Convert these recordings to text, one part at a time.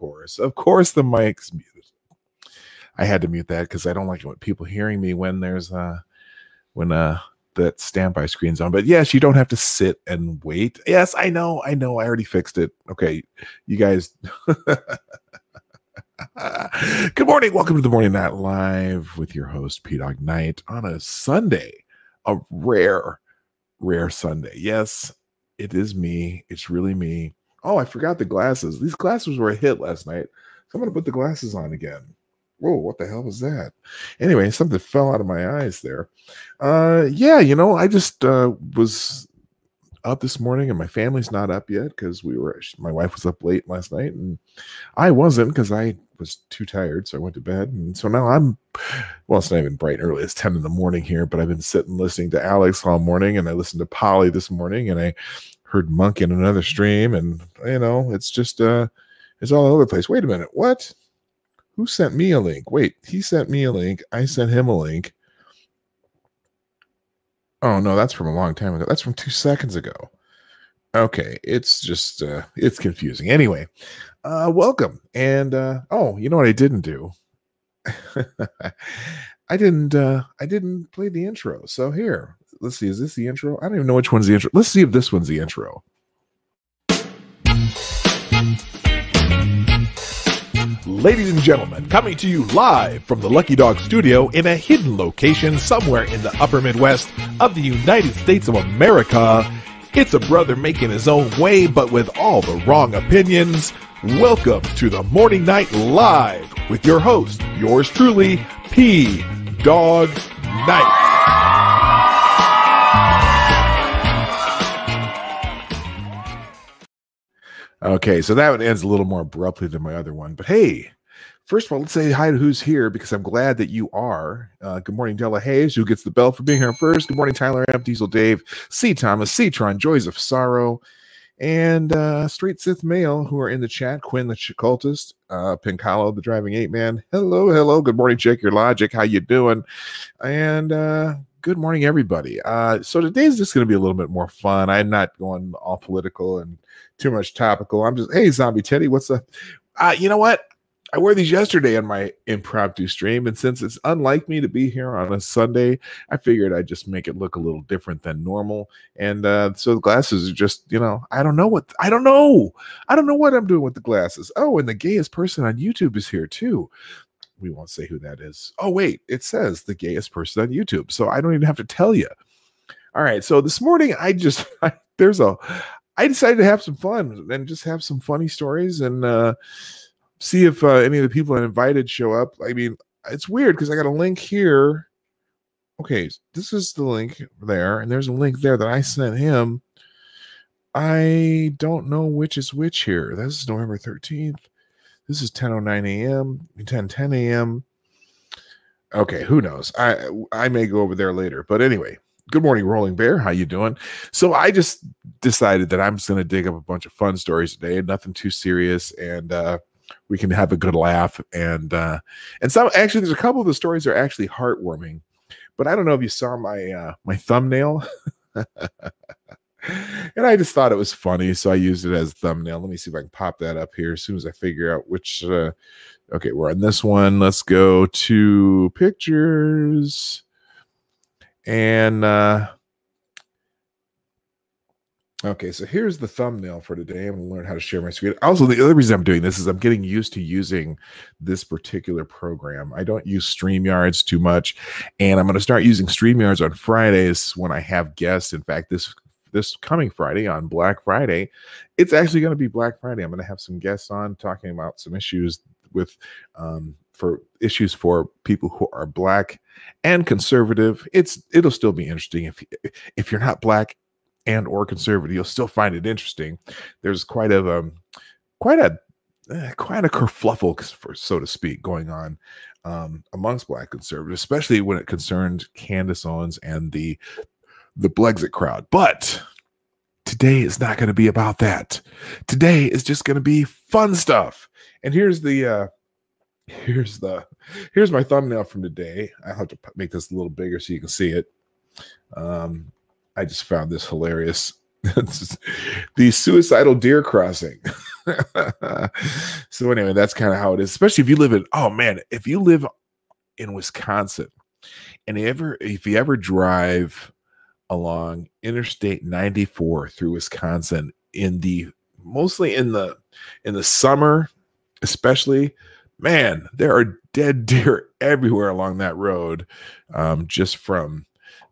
Of course the mic's muted. I had to mute that because I don't like it when people hearing me when there's that standby screen's on. But yes, you don't have to sit and wait. Yes, I know. I already fixed it. Okay, you guys. Good morning. Welcome to the Morning Night Live with your host, P-Dog Knight, on a Sunday, a rare Sunday. Yes, it is me. It's really me. Oh, I forgot the glasses. These glasses were a hit last night. So I'm going to put the glasses on again. Whoa, what the hell was that? Anyway, something fell out of my eyes there. Yeah, I just was up this morning and my family's not up yet because my wife was up late last night and I wasn't because I was too tired. So I went to bed. And so now it's not even bright and early. It's 10 in the morning here, but I've been sitting listening to Alex all morning and I listened to Polly this morning and I heard Monk in another stream. And, it's just, it's all over the place. Wait a minute. What? Who sent me a link? Wait, he sent me a link. I sent him a link. Oh, no, that's from a long time ago. That's from 2 seconds ago. Okay, it's just, it's confusing. Anyway, welcome. And, you know what I didn't do? I didn't play the intro. So here, let's see. Is this the intro? I don't even know which one's the intro. Let's see if this one's the intro. Ladies and gentlemen, coming to you live from the Lucky Dog Studio in a hidden location somewhere in the upper Midwest of the United States of America, it's a brother making his own way, but with all the wrong opinions. Welcome to the Morning Night Live with your host, yours truly, P-Dog Knight. Okay, so that one ends a little more abruptly than my other one. But hey, first of all, let's say hi to who's here because I'm glad that you are. Good morning, Della Hayes, who gets the bell for being here first. Good morning, Tyler M, Diesel Dave, C. Thomas, C-Tron, Joys of Sorrow, and Straight Sith Male, who are in the chat. Quinn, the Cultist, Pincalo, the Driving Ape Man. Hello. Good morning, Check Your Logic. How you doing? And good morning, everybody. So today's just going to be a little bit more fun. I'm not going all political and too much topical. I'm just, hey, Zombie Teddy, what's up? You know what? I wore these yesterday on my impromptu stream, and since it's unlike me to be here on a Sunday, I figured I'd just make it look a little different than normal. And so the glasses are just, I don't know what I'm doing with the glasses. Oh, and the gayest person on YouTube is here too. We won't say who that is. Oh, wait, it says the gayest person on YouTube, so I don't even have to tell you. All right, so this morning I decided to have some fun and just have some funny stories and see if any of the people I invited show up. I mean, it's weird because I got a link here. Okay, this is the link there, and there's a link there that I sent him. I don't know which is which here. This is November 13th. This is 10:09 a.m., 10:10 a.m. Okay, who knows? I may go over there later. But anyway, good morning, Rolling Bear. How you doing? So I just decided that I'm just going to dig up a bunch of fun stories today, nothing too serious, and we can have a good laugh. And some actually, there's a couple of the stories are actually heartwarming. But I don't know if you saw my thumbnail. And I just thought it was funny, so I used it as a thumbnail. Let me see if I can pop that up here as soon as I figure out which. Okay, we're on this one. Let's go to pictures. And okay, so here's the thumbnail for today. I'm going to learn how to share my screen. Also, the other reason I'm doing this is I'm getting used to using this particular program. I don't use StreamYards too much, and I'm going to start using StreamYards on Fridays when I have guests. In fact, this coming Friday, on Black Friday, it's actually going to be Black Friday. I'm going to have some guests on talking about some issues for people who are Black and conservative. It'll still be interesting if you're not Black and or conservative, you'll still find it interesting. There's quite a kerfluffle, so to speak, going on amongst Black conservatives, especially when it concerned Candace Owens and the Brexit crowd. But today is not going to be about that. Today is just going to be fun stuff. And here's my thumbnail from today. I have to make this a little bigger so you can see it. I just found this hilarious. The suicidal deer crossing. So anyway, that's kind of how it is, especially if you live in, oh man, if you live in Wisconsin and if you ever drive along Interstate 94 through Wisconsin mostly in the summer, especially, man, there are dead deer everywhere along that road, just from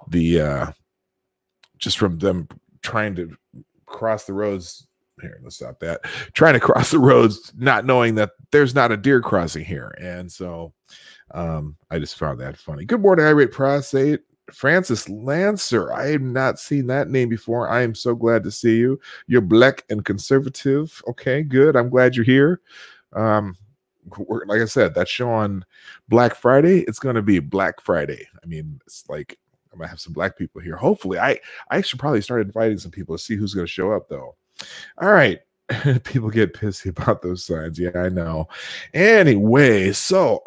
them trying to cross the roads. Here, let's stop that. Trying to cross the roads, not knowing that there's not a deer crossing here. And so I just found that funny. Good morning, Irate Prostate. Francis Lancer. I have not seen that name before. I am so glad to see you. You're black and conservative. Okay, good. I'm glad you're here. Like I said, that show on Black Friday, it's going to be Black Friday. I mean, it's like I'm going to have some black people here. Hopefully, I should probably start inviting some people to see who's going to show up, though. All right. People get pissy about those signs. Yeah, I know. Anyway, so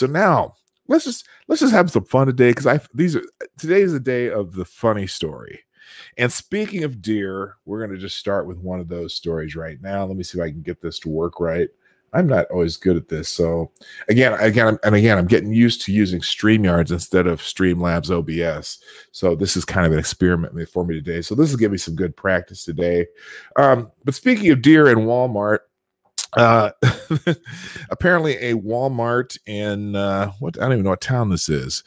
now let's just have some fun today, because today is the day of the funny story. And speaking of deer, we're going to just start with one of those stories right now. Let me see if I can get this to work right. I'm not always good at this. So again, I'm getting used to using StreamYards instead of Streamlabs OBS. So this is kind of an experiment for me today. So this will give me some good practice today. But speaking of deer and Walmart, apparently a Walmart in I don't even know what town this is,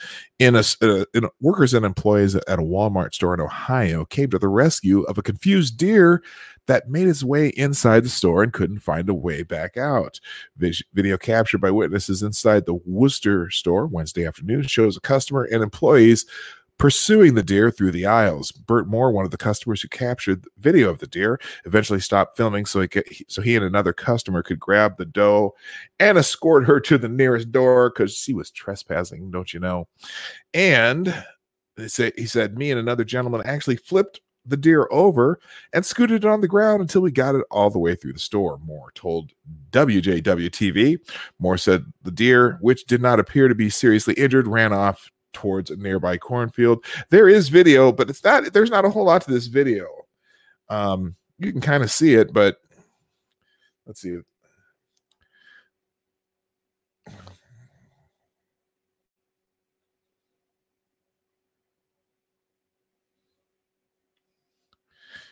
workers and employees at a Walmart store in Ohio came to the rescue of a confused deer that made its way inside the store and couldn't find a way back out. Video captured by witnesses inside the Worcester store Wednesday afternoon shows a customer and employees pursuing the deer through the aisles. Bert Moore, one of the customers who captured the video of the deer, eventually stopped filming so he and another customer could grab the doe and escort her to the nearest door, because she was trespassing, don't you know? And he said, me and another gentleman actually flipped the deer over and scooted it on the ground until we got it all the way through the store, Moore told WJW-TV. Moore said the deer, which did not appear to be seriously injured, ran off towards a nearby cornfield. There is video, but there's not a whole lot to this video. You can kind of see it, but let's see.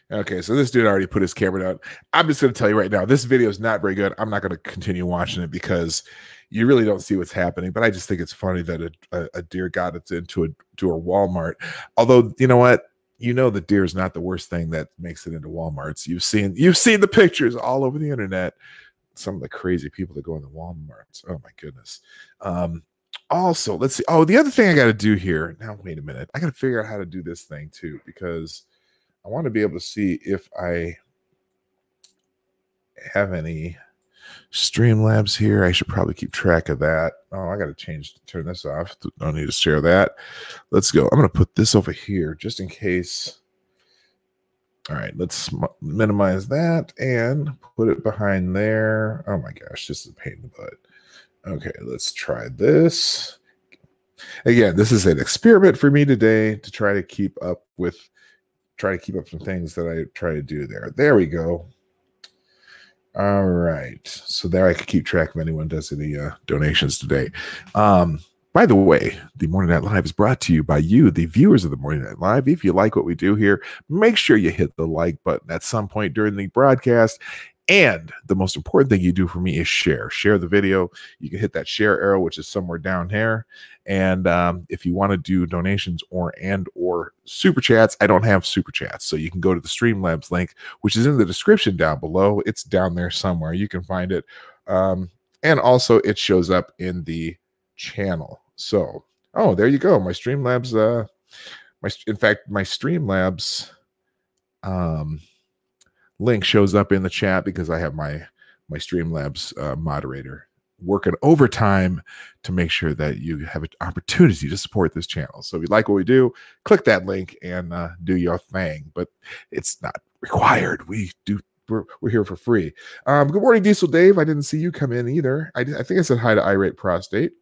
Okay, so this dude already put his camera down. I'm just going to tell you right now, this video is not very good. I'm not going to continue watching it because you really don't see what's happening. But I just think it's funny that a deer got it into a Walmart. Although, you know what? You know the deer is not the worst thing that makes it into Walmarts. You've seen the pictures all over the internet. Some of the crazy people that go into Walmarts. Oh my goodness. Also, let's see. Oh, the other thing I got to do here. Now, wait a minute. I got to figure out how to do this thing too, because I want to be able to see if I have any Streamlabs here. I should probably keep track of that. Oh, I got to turn this off. Don't need to share that. Let's go. I'm going to put this over here just in case. All right, let's minimize that and put it behind there. Oh my gosh, this is a pain in the butt. Okay, let's try this. Again, this is an experiment for me today to try to keep up some things that I try to do there. There we go. All right. So there I can keep track of anyone does any donations today. By the way, the Morning Night Live is brought to you by you, the viewers of the Morning Night Live. If you like what we do here, make sure you hit the like button at some point during the broadcast. And the most important thing you do for me is share the video. You can hit that share arrow, which is somewhere down here. And if you want to do donations or super chats, I don't have super chats. So you can go to the Streamlabs link, which is in the description down below. It's down there somewhere. You can find it. And also it shows up in the channel. So, oh, there you go. My Streamlabs, my Streamlabs link shows up in the chat because I have my Streamlabs moderator working overtime to make sure that you have an opportunity to support this channel. So if you like what we do, click that link and do your thing. But it's not required. We're here for free. Good morning, Diesel Dave. I didn't see you come in either. I think I said hi to Irate Prostate.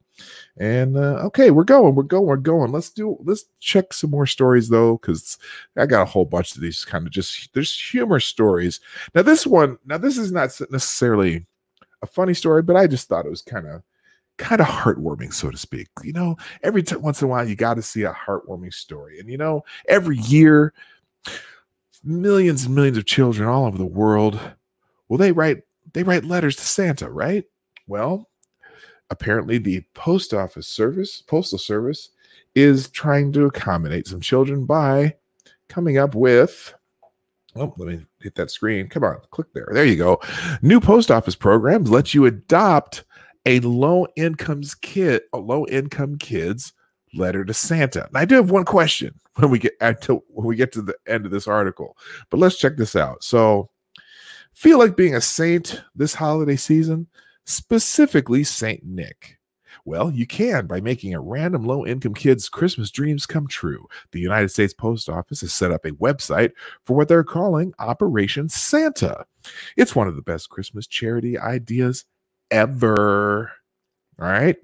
And okay, we're going. Let's check some more stories though, because I got a whole bunch of these kind of there's humor stories. Now this is not necessarily a funny story, but I just thought it was kind of heartwarming, so to speak. Every once in a while you got to see a heartwarming story. And every year, millions and millions of children all over the world, well, they write letters to Santa, right? Well, apparently the postal service is trying to accommodate some children by coming up with, let me hit that screen. Come on, click there. There you go. New post office programs let you adopt a low-income kid's letter to Santa. And I do have one question when we get to the end of this article, but let's check this out. So, feel like being a saint this holiday season, specifically Saint Nick? Well, you can by making a random low-income kid's Christmas dreams come true. The United States Post Office has set up a website for what they're calling Operation Santa. It's one of the best Christmas charity ideas ever. All right.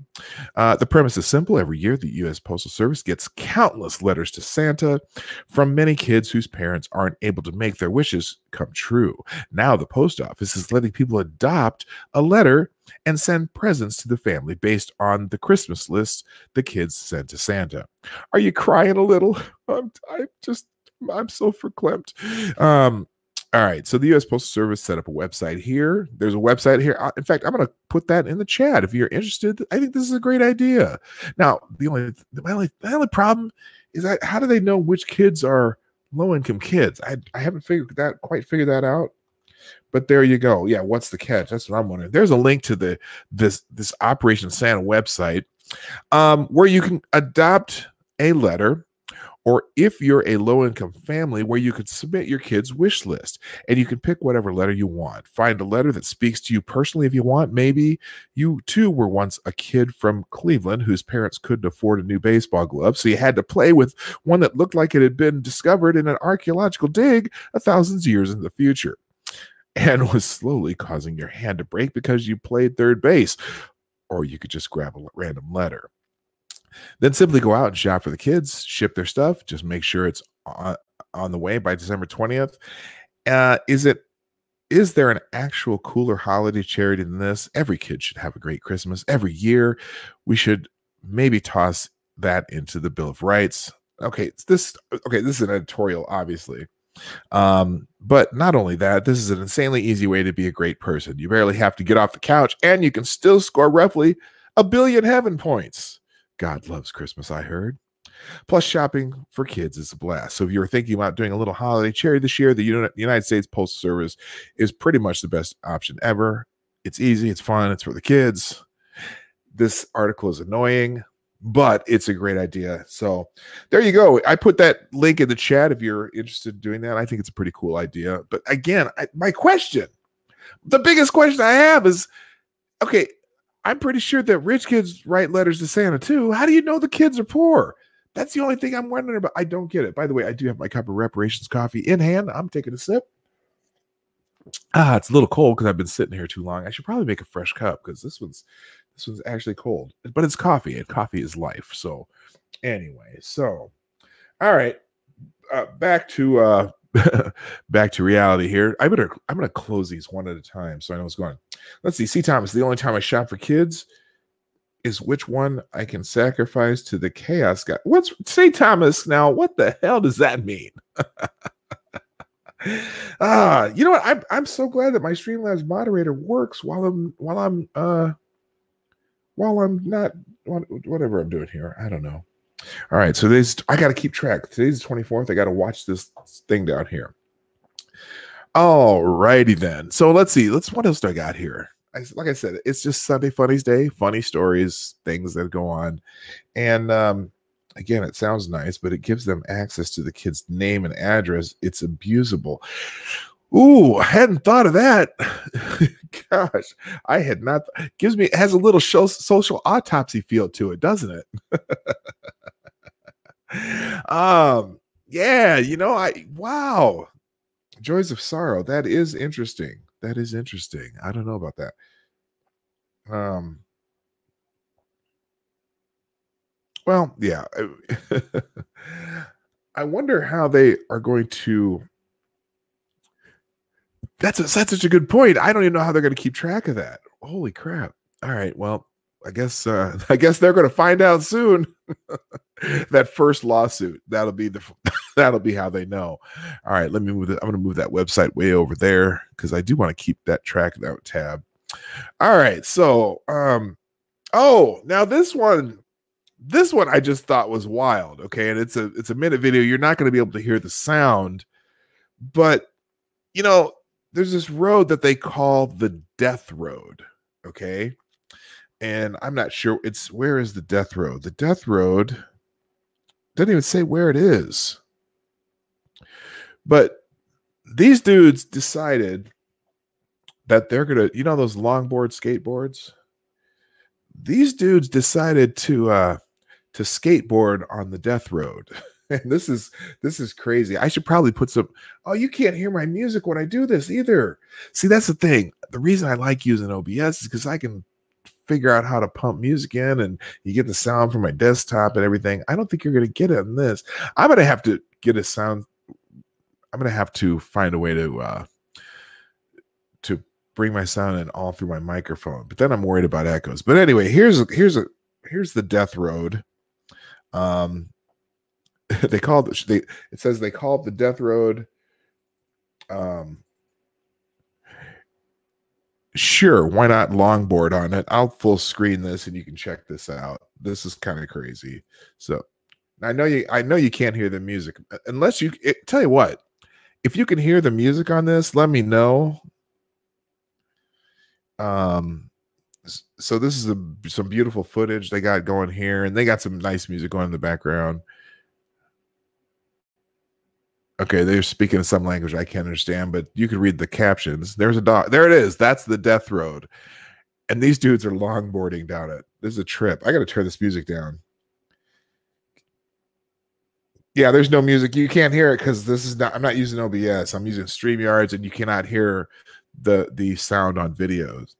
The premise is simple. Every year, the U.S. Postal Service gets countless letters to Santa from many kids whose parents aren't able to make their wishes come true. Now, the post office is letting people adopt a letter and send presents to the family based on the Christmas list the kids send to Santa. Are you crying a little? I'm so verklempt. All right, so the U.S. Postal Service set up a website here. There's a website here. In fact, I'm going to put that in the chat if you're interested. I think this is a great idea. Now, my only problem is that how do they know which kids are low-income kids? I haven't quite figured that out. But there you go. Yeah, what's the catch? That's what I'm wondering. There's a link to this Operation Santa website where you can adopt a letter, or if you're a low-income family, where you could submit your kid's wish list and you can pick whatever letter you want. Find a letter that speaks to you personally if you want. Maybe you too were once a kid from Cleveland whose parents couldn't afford a new baseball glove, so you had to play with one that looked like it had been discovered in an archaeological dig 1,000 years in the future and was slowly causing your hand to break because you played third base. Or you could just grab a random letter. Then simply go out and shop for the kids, ship their stuff. Just make sure it's on the way by December 20th. Is there an actual cooler holiday charity than this? Every kid should have a great Christmas every year. We should maybe toss that into the Bill of Rights. Okay, this is an editorial, obviously. But not only that, this is an insanely easy way to be a great person. You barely have to get off the couch, and you can still score roughly 1 billion heaven points. God loves Christmas, I heard. Plus, shopping for kids is a blast. So if you're thinking about doing a little holiday charity this year, the United States Postal Service is pretty much the best option ever. It's easy, it's fun, it's for the kids. This article is annoying, but it's a great idea. So there you go. I put that link in the chat if you're interested in doing that. I think it's a pretty cool idea. But again, the biggest question I have is, okay, I'm pretty sure that rich kids write letters to Santa too. How do you know the kids are poor? That's the only thing I'm wondering about. I don't get it. By the way, I do have my cup of reparations coffee in hand. I'm taking a sip. It's a little cold because I've been sitting here too long. I should probably make a fresh cup because this one's actually cold. But it's coffee, and coffee is life. So anyway, all right. Back to back to reality here. I'm gonna close these one at a time so I know what's going on. Let's see. C. Thomas, the only time I shop for kids is which one I can sacrifice to the chaos guy. What's C. Thomas now? What the hell does that mean? You know what? I'm so glad that my Streamlabs moderator works while I'm not whatever I'm doing here. I don't know. All right, so I got to keep track. Today's the 24th. I got to watch this thing down here. All righty then. So let's see. What else do I got here? Like I said, it's just Sunday Funnies Day. Funny stories, things that go on. And again, it sounds nice, but it gives them access to the kid's name and address. It's abusable. Ooh, I hadn't thought of that. Gosh, I had not. It has a little social autopsy feel to it, doesn't it? Yeah, wow. Joys of Sorrow. That is interesting. I don't know about that. Well, yeah. I wonder how they are going to. That's such a good point. I don't even know how they're going to keep track of that. Holy crap! All right, well, I guess they're going to find out soon. That first lawsuit, that'll be the that'll be how they know. All right, let me move it. I'm going to move that website way over there because I do want to keep that track of that tab. All right, so oh, now this one I just thought was wild. Okay, and it's a minute video. You're not going to be able to hear the sound, but you know, there's this road that they call the Death Road. Okay, and I'm not sure where is the Death Road. The Death Road doesn't even say where it is. But these dudes decided that they're gonna, those longboard skateboards. These dudes decided to skateboard on the Death Road. And this is crazy. I should probably put some. Oh, you can't hear my music when I do this either. See, that's the thing. The reason I like using OBS is because I can figure out how to pump music in, and you get the sound from my desktop and everything. I don't think you're going to get it in this. I'm going to have to get a sound. I'm going to have to find a way to bring my sound in all through my microphone. But then I'm worried about echoes. But anyway, here's the Death Road. It says they called the Death Road. Sure, why not longboard on it? I'll full screen this and you can check this out. This is kind of crazy. So I know you can't hear the music unless tell you what, if you can hear the music on this, let me know. So this is some beautiful footage they got going here, and they got some nice music going in the background. Okay, they're speaking in some language I can't understand, but you can read the captions. There's a dog. There it is. That's the Death Road. And these dudes are longboarding down it. This is a trip. I got to turn this music down. Yeah, there's no music. You can't hear it because I'm not using OBS. I'm using StreamYards, and you cannot hear the sound on videos.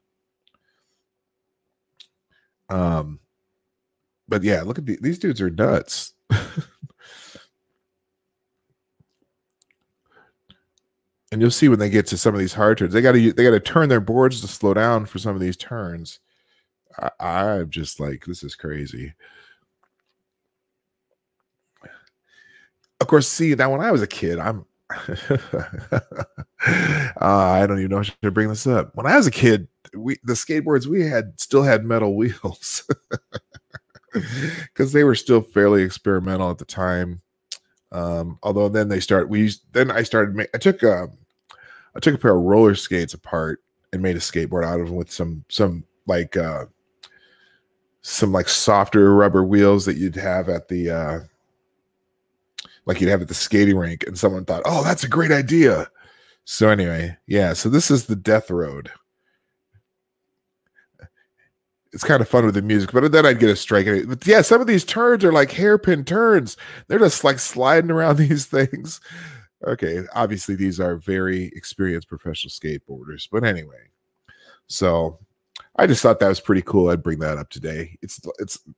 But yeah, look at these dudes are nuts. And you'll see when they get to some of these hard turns, they got to turn their boards to slow down for some of these turns. I'm just like, this is crazy. Of course, see, now when I was a kid, I don't even know if I should bring this up. When I was a kid, the skateboards we still had metal wheels because they were still fairly experimental at the time. Although then I took a pair of roller skates apart and made a skateboard out of them with some softer rubber wheels that you'd have at the skating rink. And someone thought, oh, that's a great idea. So anyway, yeah. So this is the Death Road. It's kind of fun with the music, but then I'd get a strike. But yeah, some of these turns are like hairpin turns. They're just like sliding around these things. Okay, obviously these are very experienced professional skateboarders. But anyway, so I just thought that was pretty cool. I'd bring that up today. It's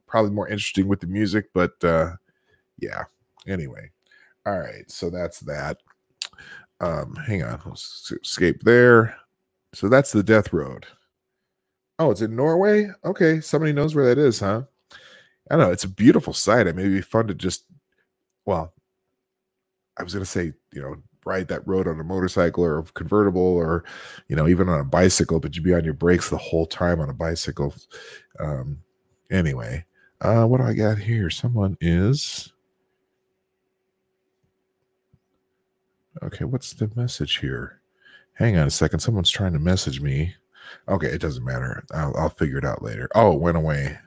probably more interesting with the music, but yeah. Anyway, all right. So that's that. Hang on. Let's escape there. So that's the Death Road. Oh, it's in Norway? Okay, somebody knows where that is, huh? I don't know. It's a beautiful site. I mean, it'd be fun to I was going to say, ride that road on a motorcycle or a convertible or, even on a bicycle, but you'd be on your brakes the whole time on a bicycle. Anyway, what do I got here? Someone is... Okay, what's the message here? Hang on a second. Someone's trying to message me. Okay, it doesn't matter. I'll figure it out later. Oh, it went away.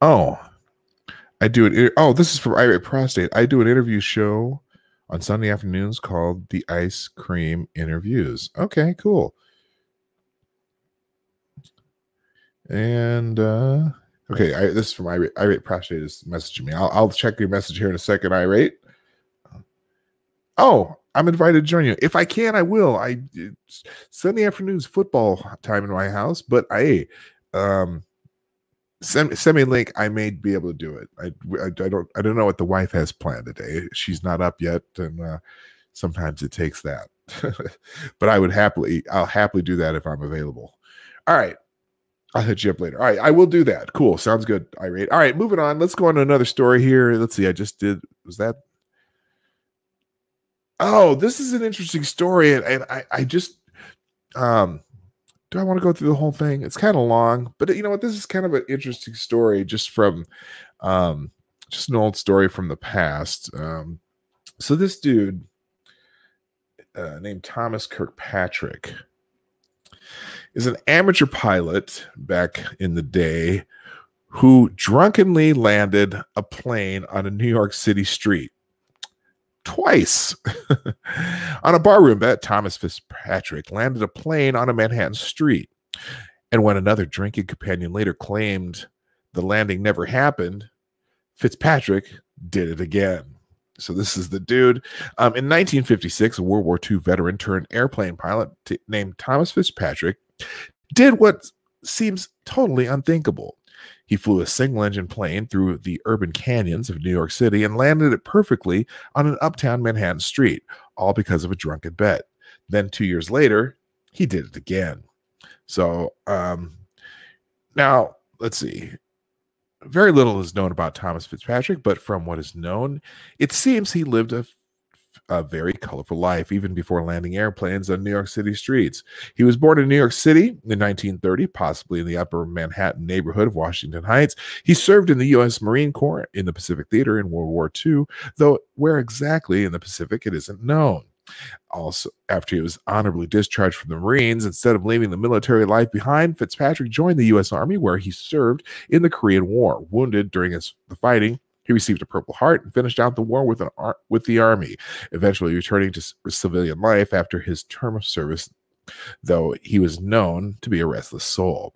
Oh, I do it. Oh, this is from Irate Prostate. I do an interview show on Sunday afternoons called The Ice Cream Interviews. Okay, cool. And okay, this is from Irate Prostate is messaging me. I'll check your message here in a second, Irate. Oh, I'm invited to join you. If I can, I will. Sunday afternoons football time in my house, but Send me a link. I may be able to do it. I don't know what the wife has planned today. She's not up yet, and sometimes it takes that. But I'll happily do that if I'm available. All right. I'll hit you up later. All right, I will do that. Cool. Sounds good. Irate. All right, moving on. Let's go on to another story here. Let's see. Was that? Oh, this is an interesting story. And I just, do I want to go through the whole thing? It's kind of long, but you know what? This is kind of an interesting story just from, just an old story from the past. So this dude named Thomas Kirkpatrick is an amateur pilot back in the day who drunkenly landed a plane on a New York City street twice. On a barroom bet, Thomas Fitzpatrick landed a plane on a Manhattan street. And when another drinking companion later claimed the landing never happened, Fitzpatrick did it again. So this is the dude. In 1956, a World War II veteran turned airplane pilot named Thomas Fitzpatrick did what seems totally unthinkable. He flew a single-engine plane through the urban canyons of New York City and landed it perfectly on an uptown Manhattan street, all because of a drunken bet. Then 2 years later, he did it again. So now, let's see. Very little is known about Thomas Fitzpatrick, but from what is known, it seems he lived a very colorful life, even before landing airplanes on New York City streets. He was born in New York City in 1930, possibly in the upper Manhattan neighborhood of Washington Heights. He served in the U.S. Marine Corps in the Pacific Theater in World War II, though where exactly in the Pacific it isn't known. Also, after he was honorably discharged from the Marines, instead of leaving the military life behind, Fitzpatrick joined the U.S. Army, where he served in the Korean War. Wounded during the fighting, he received a Purple Heart and finished out the war with the Army, eventually returning to civilian life after his term of service, though he was known to be a restless soul.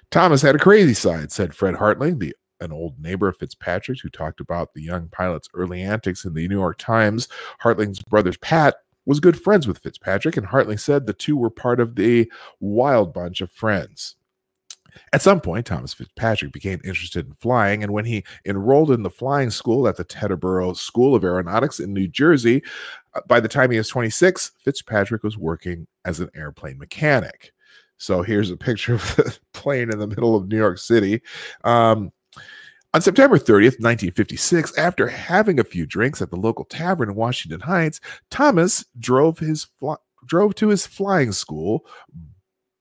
Thomas had a crazy side, said Fred Hartling, an old neighbor of Fitzpatrick who talked about the young pilot's early antics in the New York Times. Hartling's brother Pat was good friends with Fitzpatrick, and Hartling said the two were part of the wild bunch of friends. At some point, Thomas Fitzpatrick became interested in flying, and when he enrolled in the flying school at the Teterboro School of Aeronautics in New Jersey, by the time he was 26, Fitzpatrick was working as an airplane mechanic. So here's a picture of the plane in the middle of New York City. On September 30th, 1956, after having a few drinks at the local tavern in Washington Heights, Thomas drove to his flying school,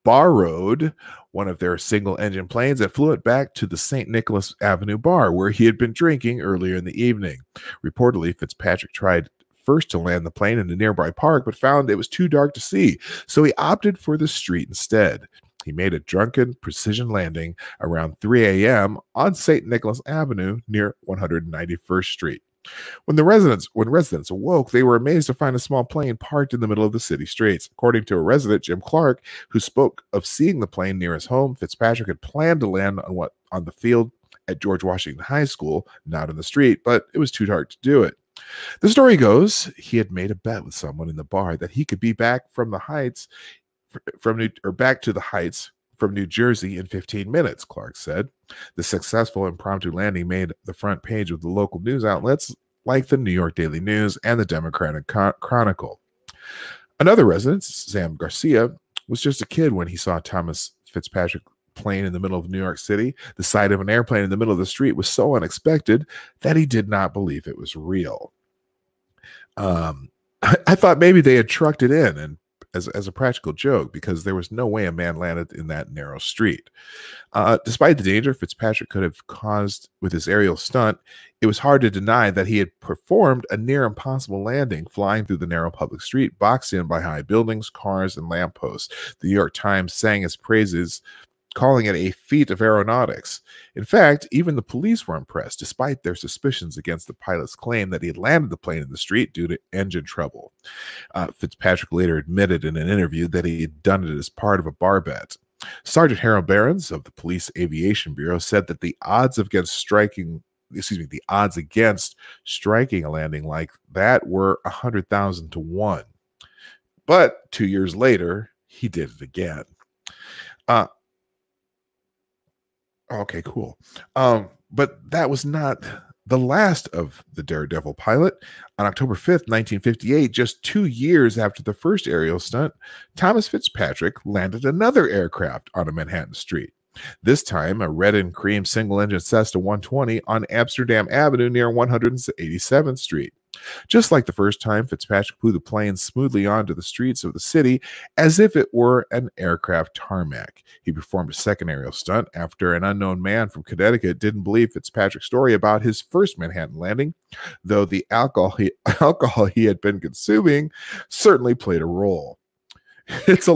borrowed one of their single-engine planes, and flew it back to the St. Nicholas Avenue bar, where he had been drinking earlier in the evening. Reportedly, Fitzpatrick tried first to land the plane in a nearby park, but found it was too dark to see, so he opted for the street instead. He made a drunken precision landing around 3 a.m. on St. Nicholas Avenue near 191st Street. When residents awoke, they were amazed to find a small plane parked in the middle of the city streets. According to a resident, Jim Clark, who spoke of seeing the plane near his home, Fitzpatrick had planned to land on the field at George Washington High School, not in the street, but it was too dark to do it. The story goes he had made a bet with someone in the bar that he could be back from the Heights back to the Heights from New Jersey in 15 minutes, Clark said. The successful impromptu landing made the front page of the local news outlets like the New York Daily News and the Democratic Chronicle. Another resident, Sam Garcia, was just a kid when he saw Thomas Fitzpatrick plane in the middle of New York City. The sight of an airplane in the middle of the street was so unexpected that he did not believe it was real. I thought maybe they had trucked it in and as a practical joke, because there was no way a man landed in that narrow street. Despite the danger Fitzpatrick could have caused with his aerial stunt, it was hard to deny that he had performed a near impossible landing, flying through the narrow public street, boxed in by high buildings, cars, and lampposts. The New York Times sang his praises, calling it a feat of aeronautics. In fact, even the police were impressed, despite their suspicions against the pilot's claim that he had landed the plane in the street due to engine trouble. Fitzpatrick later admitted in an interview that he had done it as part of a bar bet. Sergeant Harold Behrens of the Police Aviation Bureau said that the odds against striking a landing like that were 100,000 to 1. But 2 years later, he did it again. Okay, cool. But that was not the last of the Daredevil pilot. On October 5th, 1958, just 2 years after the first aerial stunt, Thomas Fitzpatrick landed another aircraft on a Manhattan street. This time, a red and cream single-engine Cessna 120 on Amsterdam Avenue near 187th Street. Just like the first time, Fitzpatrick flew the plane smoothly onto the streets of the city as if it were an aircraft tarmac. He performed a second aerial stunt after an unknown man from Connecticut didn't believe Fitzpatrick's story about his first Manhattan landing, though the alcohol he had been consuming certainly played a role. It's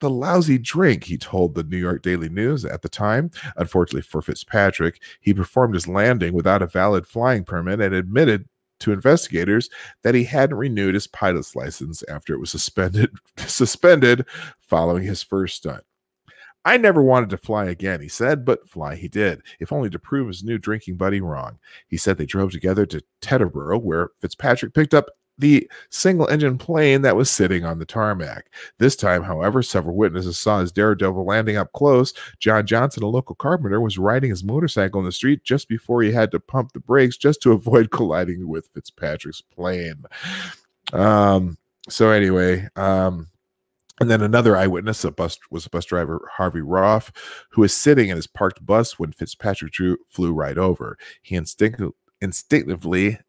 the lousy drink, he told the New York Daily News at the time. Unfortunately for Fitzpatrick, he performed his landing without a valid flying permit and admitted to investigators that he hadn't renewed his pilot's license after it was suspended following his first stunt. I never wanted to fly again, he said, but fly he did, if only to prove his new drinking buddy wrong. He said they drove together to Teterboro, where Fitzpatrick picked up the single-engine plane that was sitting on the tarmac. This time, however, several witnesses saw his Daredevil landing up close. John Johnson, a local carpenter, was riding his motorcycle in the street just before he had to pump the brakes just to avoid colliding with Fitzpatrick's plane. So anyway, and then another eyewitness was a bus driver, Harvey Roth, who was sitting in his parked bus when Fitzpatrick flew right over. He instinctively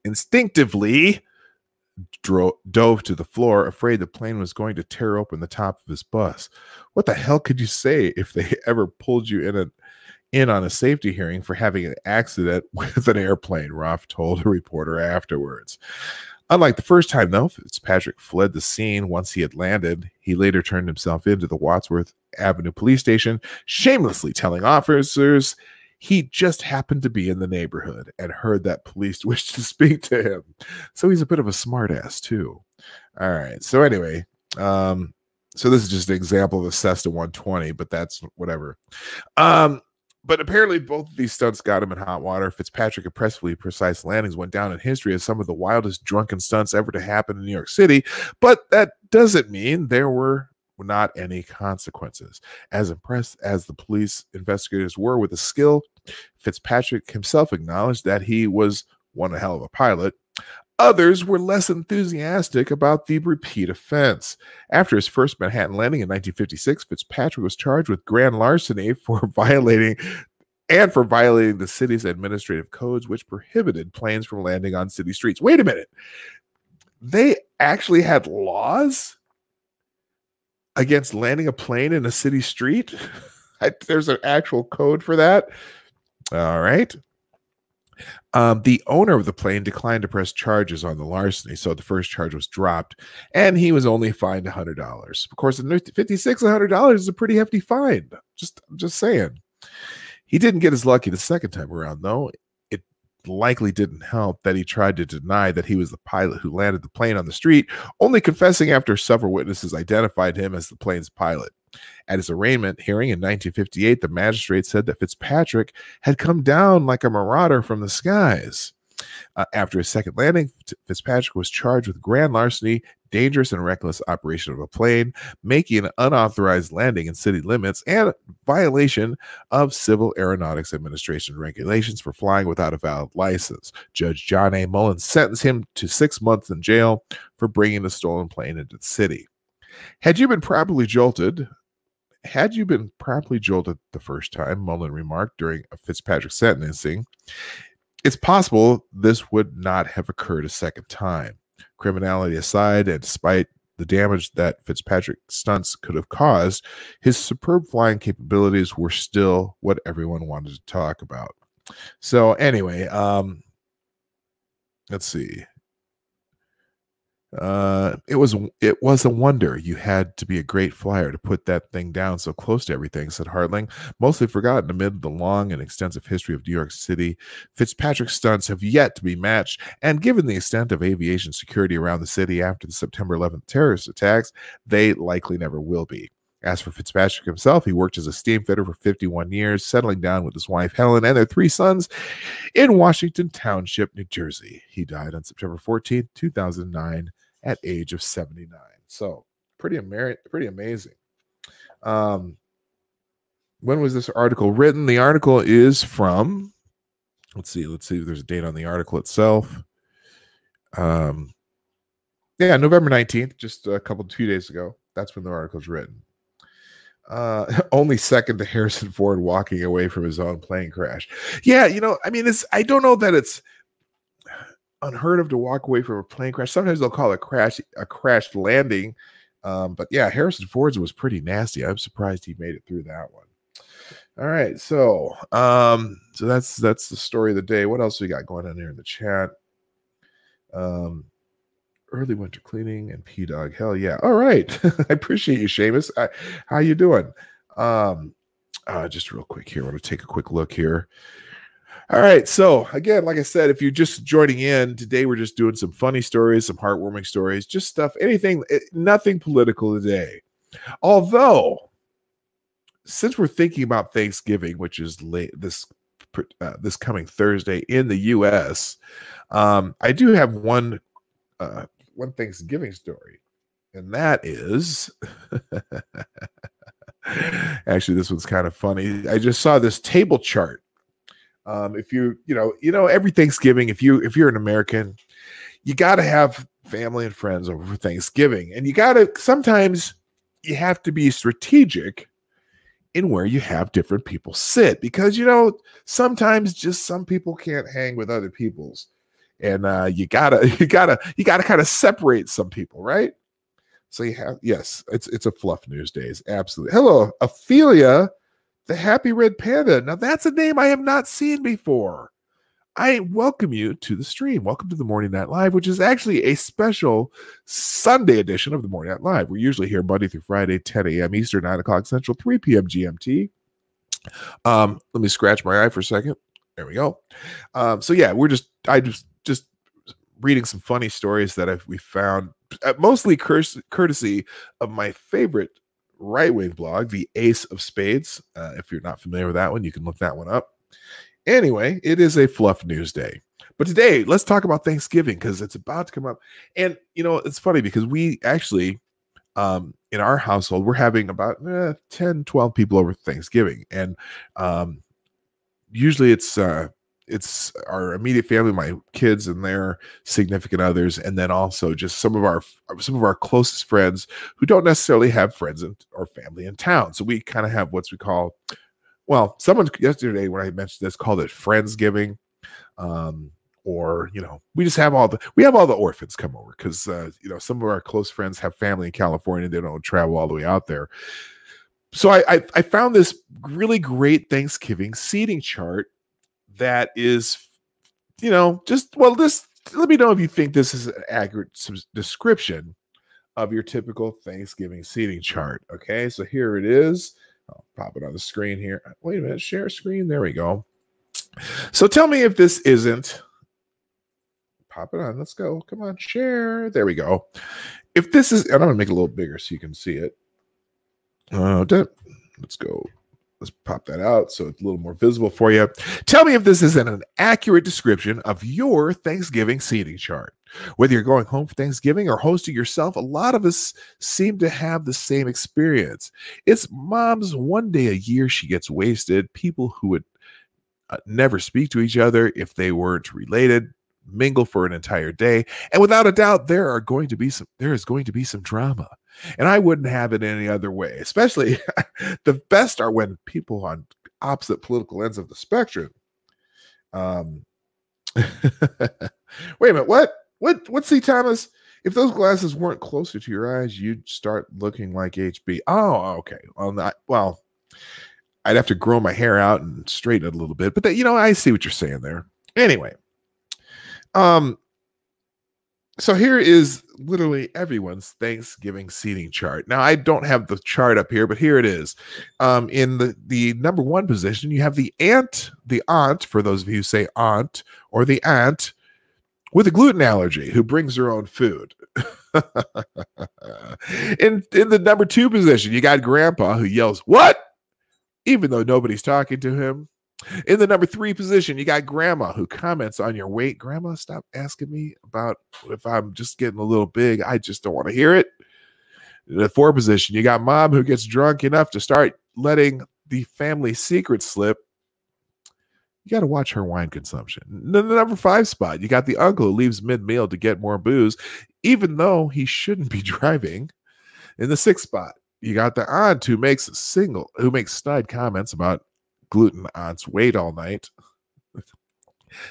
dove to the floor, afraid the plane was going to tear open the top of his bus. What the hell could you say if they ever pulled you in on a safety hearing for having an accident with an airplane? Roth told a reporter afterwards. Unlike the first time, though, Fitzpatrick fled the scene once he had landed. He later turned himself into the Wadsworth Avenue police station, shamelessly telling officers he just happened to be in the neighborhood and heard that police wished to speak to him. So he's a bit of a smartass, too. All right. So anyway, so this is just an example of a Cessna 120, but that's whatever. But apparently both of these stunts got him in hot water. Fitzpatrick's impressively precise landings went down in history as some of the wildest drunken stunts ever to happen in New York City. But that doesn't mean there were not any consequences. As impressed as the police investigators were with his skill, Fitzpatrick himself acknowledged that he was one hell of a pilot. Others were less enthusiastic about the repeat offense. After his first Manhattan landing in 1956, Fitzpatrick was charged with grand larceny for violating the city's administrative codes, which prohibited planes from landing on city streets. Wait a minute. They actually had laws against landing a plane in a city street? There's an actual code for that. All right. The owner of the plane declined to press charges on the larceny, so the first charge was dropped, and he was only fined $100. Of course, in 1956, $100 is a pretty hefty fine. Just saying. He didn't get as lucky the second time around, though. It likely didn't help that he tried to deny that he was the pilot who landed the plane on the street, only confessing after several witnesses identified him as the plane's pilot. At his arraignment hearing in 1958, the magistrate said that Fitzpatrick had come down like a marauder from the skies. After his second landing, Fitzpatrick was charged with grand larceny, dangerous and reckless operation of a plane, making an unauthorized landing in city limits, and violation of Civil Aeronautics Administration regulations for flying without a valid license. Judge John A. Mullins sentenced him to 6 months in jail for bringing the stolen plane into the city. Had you been properly jolted the first time, Mullen remarked during Fitzpatrick's sentencing, it's possible this would not have occurred a second time. Criminality aside, and despite the damage that Fitzpatrick's stunts could have caused, his superb flying capabilities were still what everyone wanted to talk about. So anyway, let's see. It was a wonder you had to be a great flyer to put that thing down so close to everything, said Hartling. Mostly forgotten amid the long and extensive history of New York City, Fitzpatrick's stunts have yet to be matched, and given the extent of aviation security around the city after the September 11th terrorist attacks, they likely never will be. As for Fitzpatrick himself, he worked as a steam fitter for 51 years, settling down with his wife Helen and their 3 sons in Washington Township, New Jersey. He died on September 14th, 2009 at age of 79. So pretty amazing. When was this article written? The article is from, let's see if there's a date on the article itself. Yeah, November 19th, just a few days ago. That's when the article's written. Only second to Harrison Ford walking away from his own plane crash. Yeah, I mean, I don't know that it's unheard of to walk away from a plane crash. Sometimes they'll call it a crash landing. But yeah, Harrison Ford's was pretty nasty. I'm surprised he made it through that one. All right, so that's the story of the day. What else we got going on here in the chat? Early winter cleaning and P-Dog. Hell yeah. All right. I appreciate you, Seamus. How you doing? Just real quick here. I want to take a quick look here. All right. So again, like I said, if you're just joining in today, we're just doing some funny stories, some heartwarming stories, just stuff, anything, nothing political today. Although, since we're thinking about Thanksgiving, which is late this coming Thursday in the U.S., I do have one Thanksgiving story, and that is actually, this one's kind of funny. I just saw this table chart. If you every Thanksgiving, if you're an American, you got to have family and friends over for Thanksgiving, and sometimes you have to be strategic in where you have different people sit, because sometimes just some people can't hang with other people's. And you gotta kind of separate some people, right? So yes, it's a fluff news days. Absolutely. Hello, Ophelia, the Happy Red Panda. Now that's a name I have not seen before. I welcome you to the stream. Welcome to the Morning Night Live, which is actually a special Sunday edition of the Morning Night Live. We're usually here Monday through Friday, 10 a.m. Eastern, 9 o'clock Central, 3 p.m. GMT. Let me scratch my eye for a second. There we go. So yeah, I just reading some funny stories that we found, mostly courtesy of my favorite right-wing blog, the Ace of Spades. If you're not familiar with that one, you can look that one up. Anyway, it is a fluff news day. But today, let's talk about Thanksgiving, because it's about to come up. And, it's funny because we actually, in our household, we're having about 10, 12 people over Thanksgiving. And usually it's our immediate family, my kids and their significant others, and then also just some of our closest friends who don't necessarily have friends or family in town. So we kind of have what we call, well, someone yesterday when I mentioned this called it Friendsgiving, or we just have all the orphans come over because some of our close friends have family in California. They don't travel all the way out there. So I found this really great Thanksgiving seating chart that is, just let me know if you think this is an accurate description of your typical Thanksgiving seating chart. Okay, so here it is. I'll pop it on the screen here. Wait a minute, share screen. There we go. So tell me if this isn't. Pop it on. Let's go. Come on, share. There we go. If this is, and I'm going to make it a little bigger so you can see it. Let's go. Let's pop that out so it's a little more visible for you. Tell me if this isn't an accurate description of your Thanksgiving seating chart. Whether you're going home for Thanksgiving or hosting yourself, a lot of us seem to have the same experience. It's mom's one day a year she gets wasted. People who would never speak to each other if they weren't related mingle for an entire day, and without a doubt there is going to be some drama, and I wouldn't have it any other way. Especially the best are when people on opposite political ends of the spectrum wait a minute, what C. Thomas, if those glasses weren't closer to your eyes you'd start looking like HB. Oh, okay. Well, I'd have to grow my hair out and straighten it a little bit, but I see what you're saying there. Anyway, so here is literally everyone's Thanksgiving seating chart. Now, I don't have the chart up here, but here it is. In the number one position, you have the aunt, for those of you who say aunt, or the aunt with a gluten allergy who brings her own food. In the number two position, you got grandpa who yells, "What?" even though nobody's talking to him. In the number three position, you got grandma who comments on your weight. Grandma, stop asking me about if I'm just getting a little big. I just don't want to hear it. In the fourth position, you got mom who gets drunk enough to start letting the family secret slip, you got to watch her wine consumption. The number 5 spot, you got the uncle who leaves mid-meal to get more booze, even though he shouldn't be driving. In the 6th spot, you got the aunt who makes snide comments about gluten aunt's weight all night.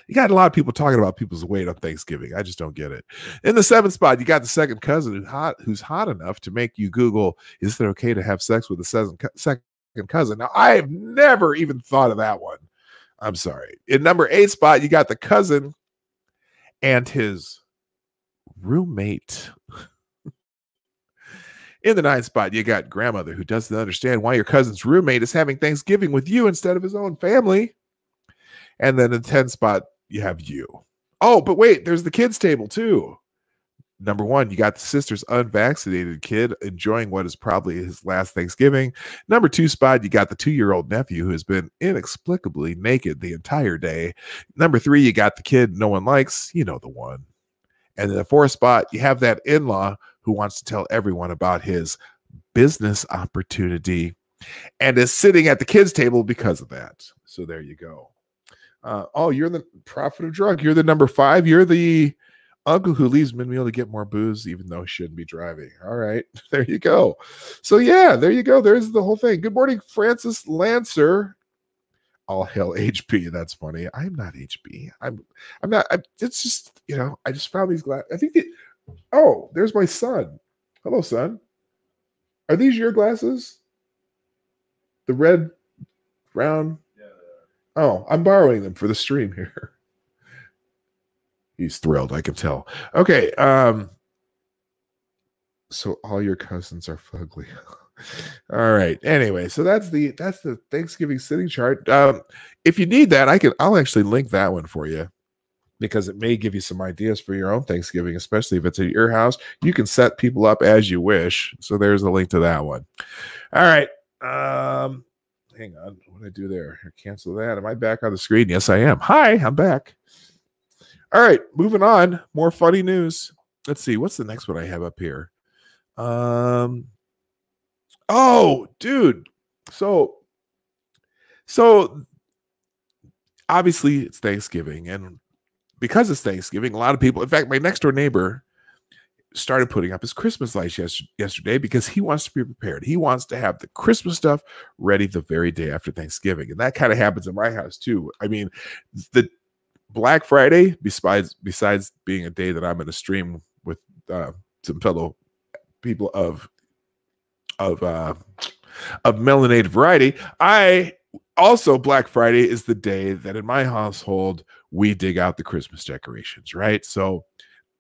You got a lot of people talking about people's weight on Thanksgiving. I just don't get it. In the 7th spot, you got the second cousin who's hot enough to make you Google, is it okay to have sex with a second cousin? Now, I have never even thought of that one. I'm sorry. In number 8 spot, you got the cousin and his roommate. In the 9th spot, you got grandmother who doesn't understand why your cousin's roommate is having Thanksgiving with you instead of his own family. And then in the 10th spot, you have you. Oh, but wait, there's the kids table too. Number 1, you got the sister's unvaccinated kid enjoying what is probably his last Thanksgiving. Number 2 spot, you got the 2-year-old nephew who has been inexplicably naked the entire day. Number 3, you got the kid no one likes, you know the one. And in the 4th spot, you have that in-law who wants to tell everyone about his business opportunity and is sitting at the kids table because of that. So there you go. Oh, you're the prophet of drug. You're the number 5. You're the uncle who leaves mid-meal to get more booze, even though he shouldn't be driving. All right, there you go. So yeah, there you go. There's the whole thing. Good morning, Francis Lancer. All hail HB. That's funny. I'm not HB. I'm not. It's just, you know, I just found these glasses. I think oh, there's my son. Hello, son. Are these your glasses? The red, brown. Oh, I'm borrowing them for the stream here. He's thrilled, I can tell. Okay, so all your cousins are fugly. All right. Anyway, so that's the Thanksgiving sitting chart. If you need that, I'll actually link that one for you, because it may give you some ideas for your own Thanksgiving, especially if it's at your house. You can set people up as you wish. So there's a link to that one. All right. Hang on. What did I do there? Cancel that. Am I back on the screen? Yes, I am. Hi, I'm back. All right, moving on. More funny news. Let's see. What's the next one I have up here? Oh, dude. So obviously it's Thanksgiving, and because it's Thanksgiving, a lot of people, in fact, my next door neighbor started putting up his Christmas lights yesterday because he wants to be prepared. He wants to have the Christmas stuff ready the very day after Thanksgiving. And that kind of happens in my house too. I mean, the Black Friday, besides being a day that I'm going to stream with some fellow people of melanated variety, Black Friday is the day that in my household we dig out the Christmas decorations, right? So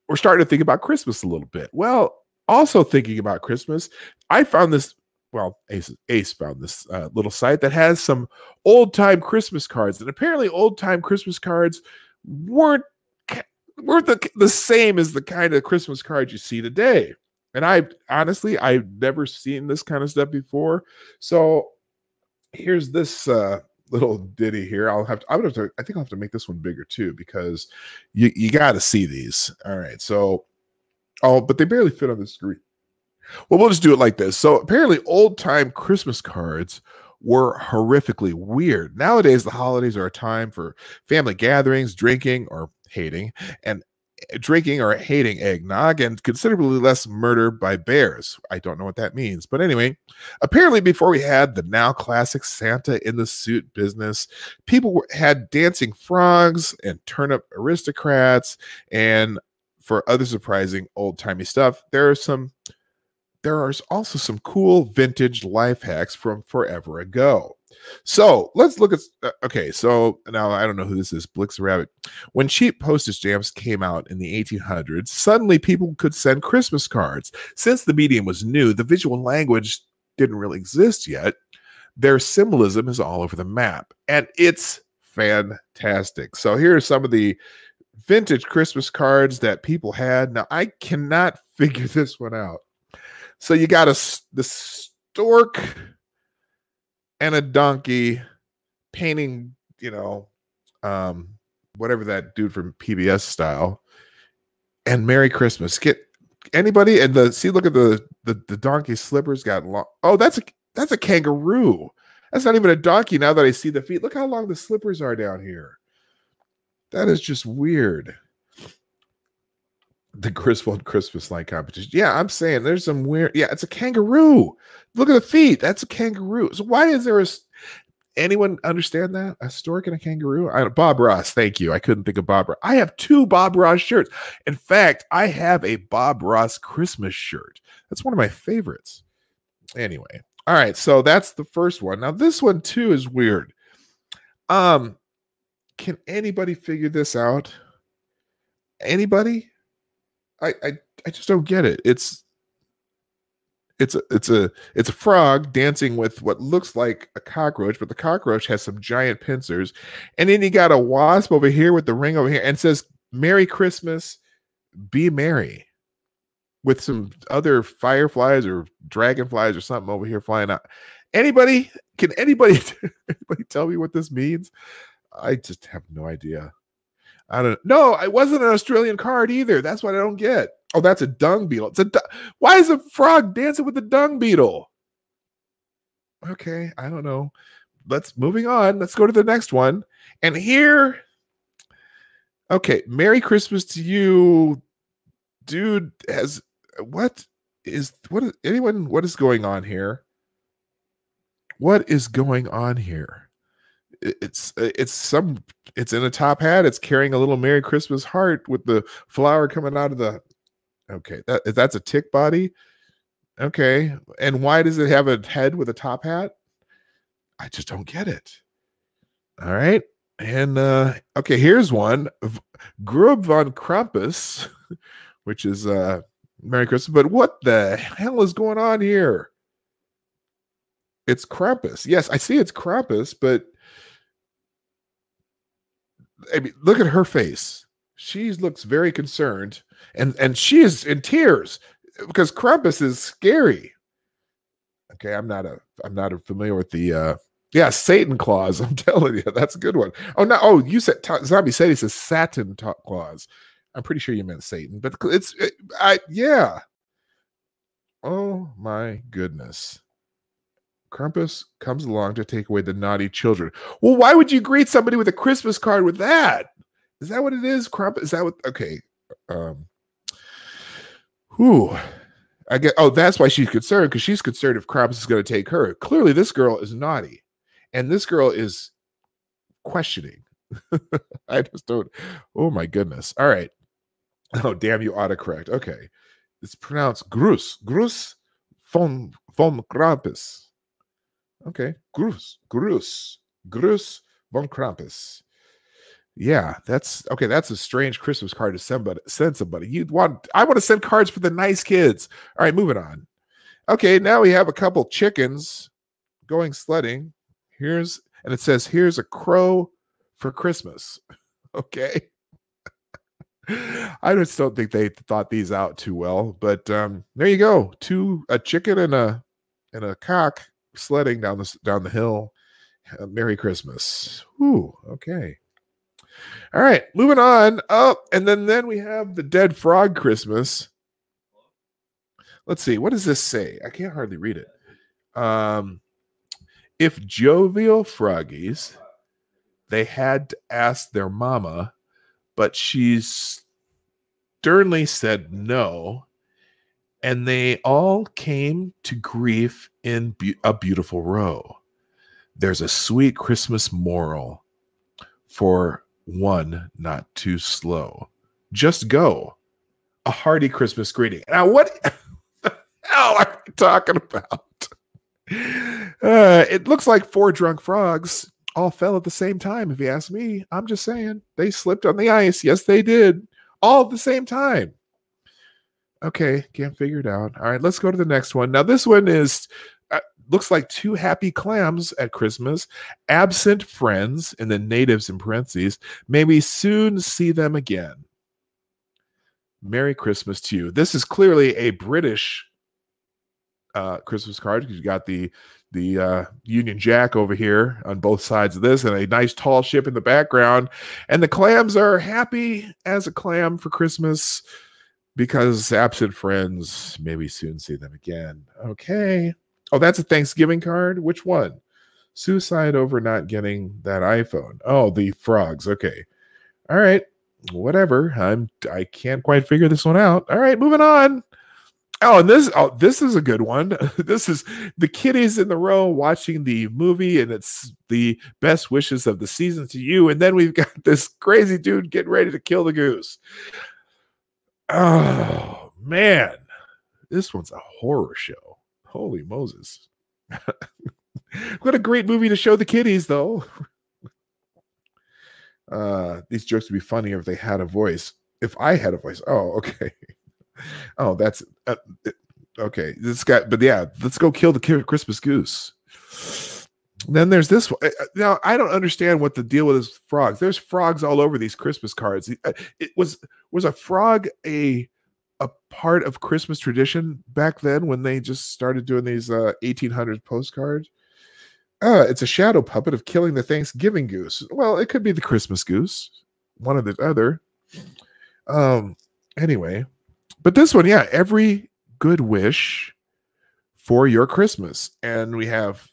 we're starting to think about Christmas a little bit. Well, also thinking about Christmas, I found this, well, Ace found this little site that has some old-time Christmas cards. And apparently old-time Christmas cards weren't the same as the kind of Christmas cards you see today. And I've never seen this kind of stuff before. So here's this little ditty here. I think I'll have to make this one bigger too, because you got to see these. All right. So, but they barely fit on the screen. Well, we'll just do it like this. So apparently old time Christmas cards were horrifically weird. Nowadays, the holidays are a time for family gatherings, drinking or hating eggnog, and considerably less murder by bears. I don't know what that means. But anyway, apparently before we had the now classic Santa in the suit business, people had dancing frogs and turnip aristocrats. And for other surprising old-timey stuff, there are also some cool vintage life hacks from forever ago. So let's look at, okay, so now I don't know who this is, Blix Rabbit. When cheap postage stamps came out in the 1800s, suddenly people could send Christmas cards. Since the medium was new, the visual language didn't really exist yet. Their symbolism is all over the map, and it's fantastic. So here are some of the vintage Christmas cards that people had. Now, I cannot figure this one out. So you got the stork and a donkey painting, whatever that dude from PBS style, and Merry Christmas. Get anybody? And look at the donkey slippers got long. Oh, that's a kangaroo. That's not even a donkey now that I see the feet. Look how long the slippers are down here. That is just weird. The Griswold Christmas light competition. Yeah, I'm saying there's some weird. Yeah, it's a kangaroo. Look at the feet. That's a kangaroo. So why is there anyone understand that? A stork and a kangaroo? Bob Ross. Thank you. I couldn't think of Bob Ross. I have 2 Bob Ross shirts. In fact, I have a Bob Ross Christmas shirt. That's one of my favorites. Anyway. All right. So that's the first one. Now this one too is weird. Can anybody figure this out? Anybody? I just don't get it. It's a frog dancing with what looks like a cockroach, but the cockroach has some giant pincers. And then you got a wasp over here with the ring over here and says, "Merry Christmas, be merry," with some other fireflies or dragonflies or something over here flying out. Anybody? Can anybody tell me what this means? I just have no idea. I don't know. It wasn't an Australian card either. That's what I don't get. Oh, that's a dung beetle. Why is a frog dancing with a dung beetle? Okay, I don't know. Moving on. Let's go to the next one. And here, okay, Merry Christmas to you, dude. What is going on here? What is going on here? It's in a top hat. It's carrying a little Merry Christmas heart with the flower coming out of the. Okay, that's a tick body. Okay, and why does it have a head with a top hat? I just don't get it. All right, and okay, here's one, Grub von Krampus, which is Merry Christmas. But what the hell is going on here? It's Krampus. Yes, I see it's Krampus, but I mean, look at her face. She looks very concerned, and she is in tears because Krampus is scary. Okay, I'm not familiar with the Satan Claus. I'm telling you, that's a good one. Oh no, you said Zombie said he says Satin Claus. I'm pretty sure you meant Satan, but yeah. Oh my goodness. Krampus comes along to take away the naughty children. Well, why would you greet somebody with a Christmas card with that? Is that what it is? Krampus? Is that what? Okay. I get. Oh, that's why she's concerned, because she's concerned if Krampus is going to take her. Clearly, this girl is naughty, and this girl is questioning. I just don't. Oh my goodness. All right. Oh damn, you autocorrect. Okay, it's pronounced Gruß von Krampus. Okay, Gruß von Krampus. Yeah, that's okay. That's a strange Christmas card to send somebody. I want to send cards for the nice kids. All right, moving on. Okay, now we have a couple chickens going sledding. And it says, "Here's a crow for Christmas." Okay. I just don't think they thought these out too well, but there you go. A chicken and a cock sledding down the hill. Merry Christmas. Ooh, okay. All right, moving on. Oh, and then we have the Dead Frog Christmas. Let's see. What does this say? I can't hardly read it. If jovial froggies, they had to ask their mama, but she sternly said no, and they all came to grief in a beautiful row. There's a sweet Christmas moral for one not too slow. Just go. A hearty Christmas greeting. Now, what the hell are you talking about? It looks like 4 drunk frogs all fell at the same time, if you ask me. I'm just saying. They slipped on the ice. Yes, they did. All at the same time. Okay, can't figure it out. All right, let's go to the next one. Now, this one looks like 2 happy clams at Christmas. Absent friends, and then natives in parentheses. May we soon see them again. Merry Christmas to you. This is clearly a British Christmas card, because you got the Union Jack over here on both sides of this, and a nice tall ship in the background. And the clams are happy as a clam for Christmas, because absent friends, may we soon see them again. Okay. Oh, that's a Thanksgiving card? Which one? Suicide over not getting that iPhone. Oh, the frogs. Okay. All right. Whatever. I can't quite figure this one out. All right, moving on. Oh, and this is a good one. This is the kiddies in the row watching the movie, and it's the best wishes of the season to you. And then we've got this crazy dude getting ready to kill the goose. Oh man, this one's a horror show. Holy Moses. What a great movie to show the kiddies, though. These jokes would be funnier if they had a voice. If I had a voice. Oh, okay. Oh, that's okay. This guy, but yeah, let's go kill the Christmas goose. Then there's this one. Now, I don't understand what the deal with is frogs. There's frogs all over these Christmas cards. It was a frog a part of Christmas tradition back then when they just started doing these 1800s postcards? It's a shadow puppet of killing the Thanksgiving goose. Well, it could be the Christmas goose, one or the other. Anyway, but this one, yeah, every good wish for your Christmas. And we have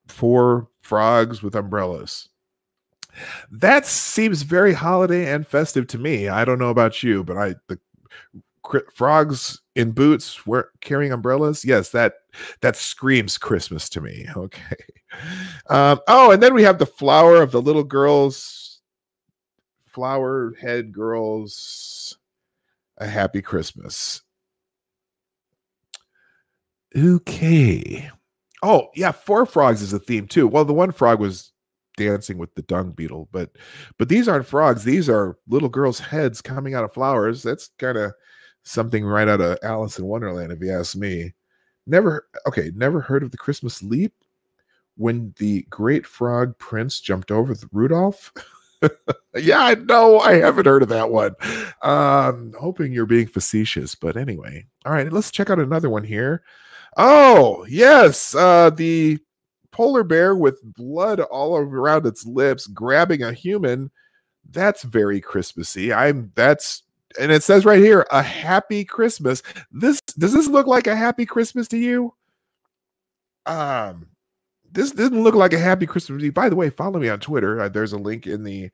4 frogs with umbrellas. That seems very holiday and festive to me. I don't know about you, but the frogs in boots carrying umbrellas, yes, that screams Christmas to me. Okay. Oh, and then we have the flower of the little girls, flower head girls, a happy Christmas. Okay. Oh yeah, 4 frogs is a theme too. Well, the one frog was dancing with the dung beetle, but these aren't frogs. These are little girls' heads coming out of flowers. That's kind of something right out of Alice in Wonderland, if you ask me. Never heard of the Christmas leap when the great frog prince jumped over the Rudolph? Yeah, I know. I haven't heard of that one. Hoping you're being facetious, but anyway. All right, let's check out another one here. Oh, yes. The polar bear with blood all around its lips grabbing a human. That's very Christmassy. And it says right here, a happy Christmas. Does this look like a happy Christmas to you? This didn't look like a happy Christmas to me. By the way, follow me on Twitter. There's a link in the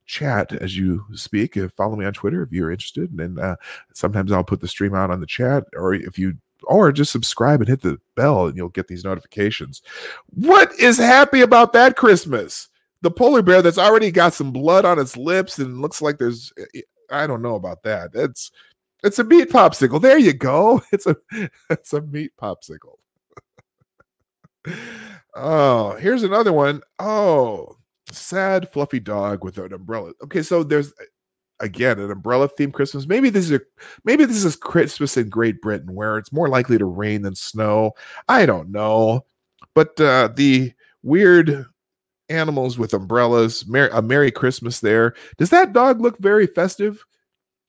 chat as you speak. Follow me on Twitter if you're interested. And sometimes I'll put the stream out on the chat, or just subscribe and hit the bell and you'll get these notifications. What is happy about that Christmas? The polar bear that's already got some blood on its lips and looks like there's, I don't know about that. It's a meat popsicle. There you go. It's a meat popsicle. Oh, here's another one. Oh, sad fluffy dog with an umbrella. Okay, so there's again an umbrella themed Christmas. Maybe this is Christmas in Great Britain where it's more likely to rain than snow. I don't know, but the weird animals with umbrellas. A Merry Christmas there. Does that dog look very festive?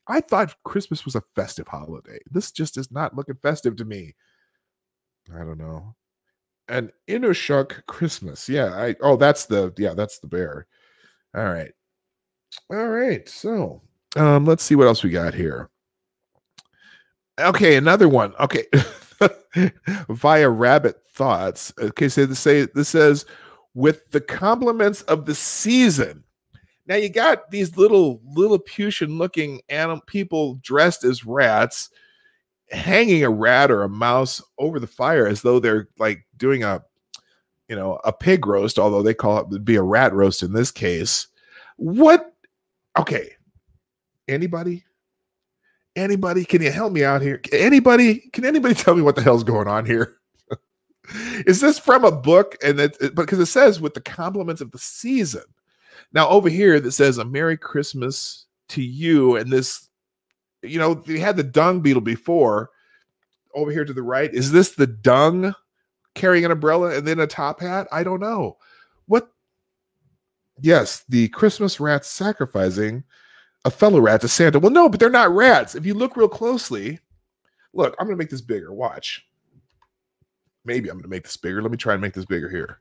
I thought Christmas was a festive holiday. This just is not looking festive to me. I don't know. An Inushuk Christmas. Yeah, that's the bear. All right. So, let's see what else we got here. Okay, another one. Okay. Via Rabbit Thoughts. Okay, so this says with the compliments of the season. Now you got these little Lilliputian looking people dressed as rats hanging a rat or a mouse over the fire as though they're like doing a pig roast, although they call it be a rat roast in this case. What? Okay. Anybody? Can you help me out here? Can anybody tell me what the hell's going on here? Is this from a book? Because it says with the compliments of the season. Now over here that says a Merry Christmas to you, and this, they had the dung beetle before. Over here to the right, is this the dung carrying an umbrella and then a top hat? I don't know. What? Yes, the Christmas rats sacrificing a fellow rat to Santa. Well, no, but they're not rats. If you look real closely, look, I'm going to make this bigger. Watch. Maybe I'm going to make this bigger. Let me try and make this bigger here.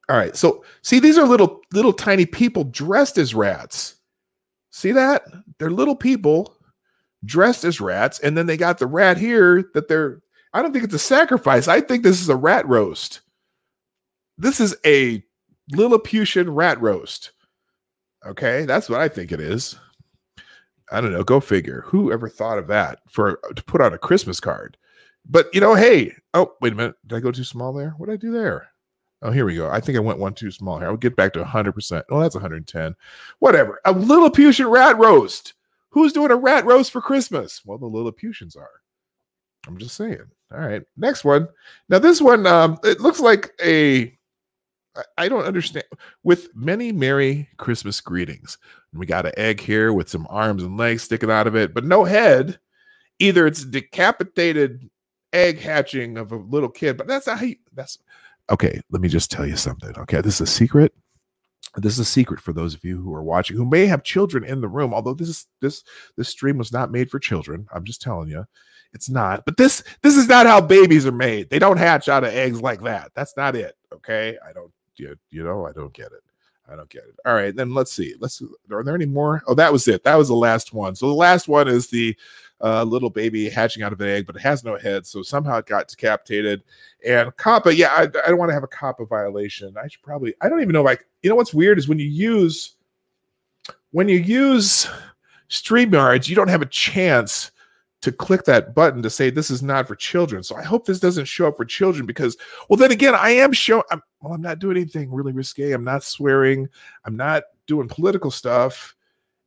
All right. So see, these are little tiny people dressed as rats. See that? They're little people dressed as rats. And then they got the rat here I don't think it's a sacrifice. I think this is a rat roast. This is a Lilliputian rat roast. Okay, that's what I think it is. I don't know. Go figure. Who ever thought of that to put on a Christmas card? But hey. Oh, wait a minute. Did I go too small there? What did I do there? Oh, here we go. I think I went one too small here. I'll get back to 100%. Oh, that's 110. Whatever. A Lilliputian rat roast. Who's doing a rat roast for Christmas? Well, the Lilliputians are. I'm just saying. All right. Next one. Now, this one, it looks like I don't understand. With many Merry Christmas greetings. We got an egg here with some arms and legs sticking out of it, but no head. Either it's decapitated egg hatching of a little kid, but that's not how that's okay. Let me just tell you something. Okay, this is a secret. This is a secret for those of you who are watching who may have children in the room. Although this stream was not made for children. I'm just telling you, it's not. But this is not how babies are made. They don't hatch out of eggs like that. That's not it. Okay, I don't. I don't get it. I don't get it. All right, then let's see. Are there any more? Oh, that was it. That was the last one. So the last one is the little baby hatching out of an egg, but it has no head. So somehow it got decapitated. And COPPA, yeah, I don't want to have a COPPA violation. I don't even know if what's weird is when you use StreamYards, you don't have a chance to click that button to say this is not for children. So I hope this doesn't show up for children because, well, then again, I'm not doing anything really risque. I'm not swearing. I'm not doing political stuff.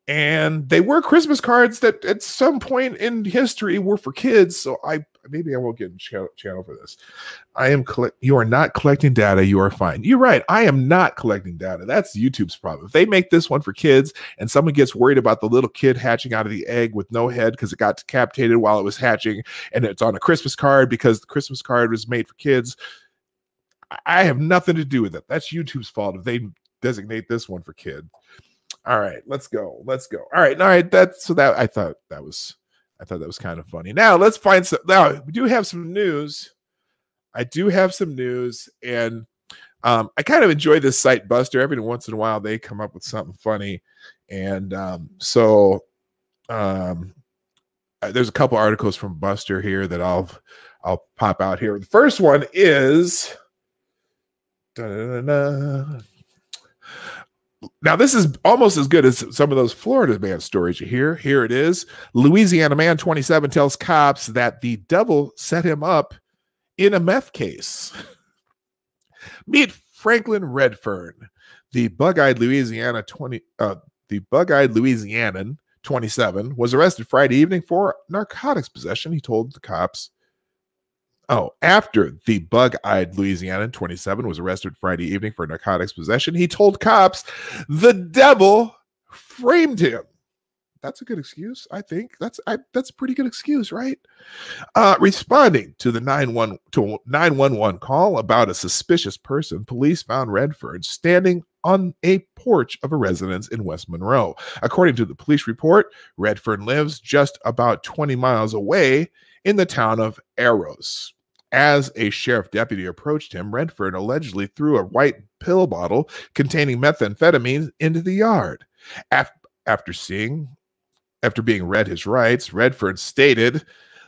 And they were Christmas cards that at some point in history were for kids. So maybe I won't get in channel for this. You are not collecting data. You are fine. You're right. I am not collecting data. That's YouTube's problem. If they make this one for kids and someone gets worried about the little kid hatching out of the egg with no head because it got decapitated while it was hatching and it's on a Christmas card because the Christmas card was made for kids, I have nothing to do with it. That's YouTube's fault if they designate this one for kids. All right, let's go. All right. I thought that was kind of funny. Now let's find some. Now we do have some news. I do have some news, and I kind of enjoy this site Buster. Every once in a while, they come up with something funny, and there's a couple articles from Buster here that I'll pop out here. The first one is. Now, this is almost as good as some of those Florida man stories you hear. Here it is. Louisiana man 27 tells cops that the devil set him up in a meth case. Meet Franklin Redfern, the bug-eyed Louisianan 27 was arrested Friday evening for narcotics possession. He told the cops. After the bug-eyed Louisianan 27 was arrested Friday evening for narcotics possession, he told cops the devil framed him. That's a good excuse, I think. That's a pretty good excuse, right? Responding to the 911 call about a suspicious person, police found Redfern standing on a porch of a residence in West Monroe. According to the police report, Redfern lives just about 20 miles away in the town of Arrows. As a sheriff deputy approached him, Redfern allegedly threw a white pill bottle containing methamphetamine into the yard. After being read his rights, Redfern stated,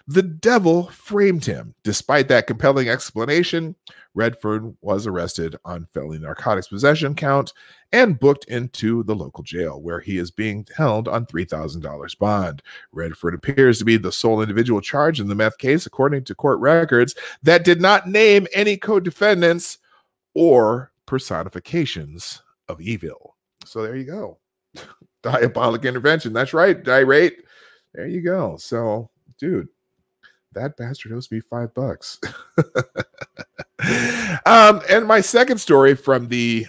"The devil framed him." Despite that compelling explanation, Redfern was arrested on felony narcotics possession count and booked into the local jail, where he is being held on $3,000 bond. Redfern appears to be the sole individual charged in the meth case, according to court records that did not name any co-defendants or personifications of evil. So there you go. Diabolic intervention. That's right, Dirate. There you go. So, dude, that bastard owes me $5. And my second story from the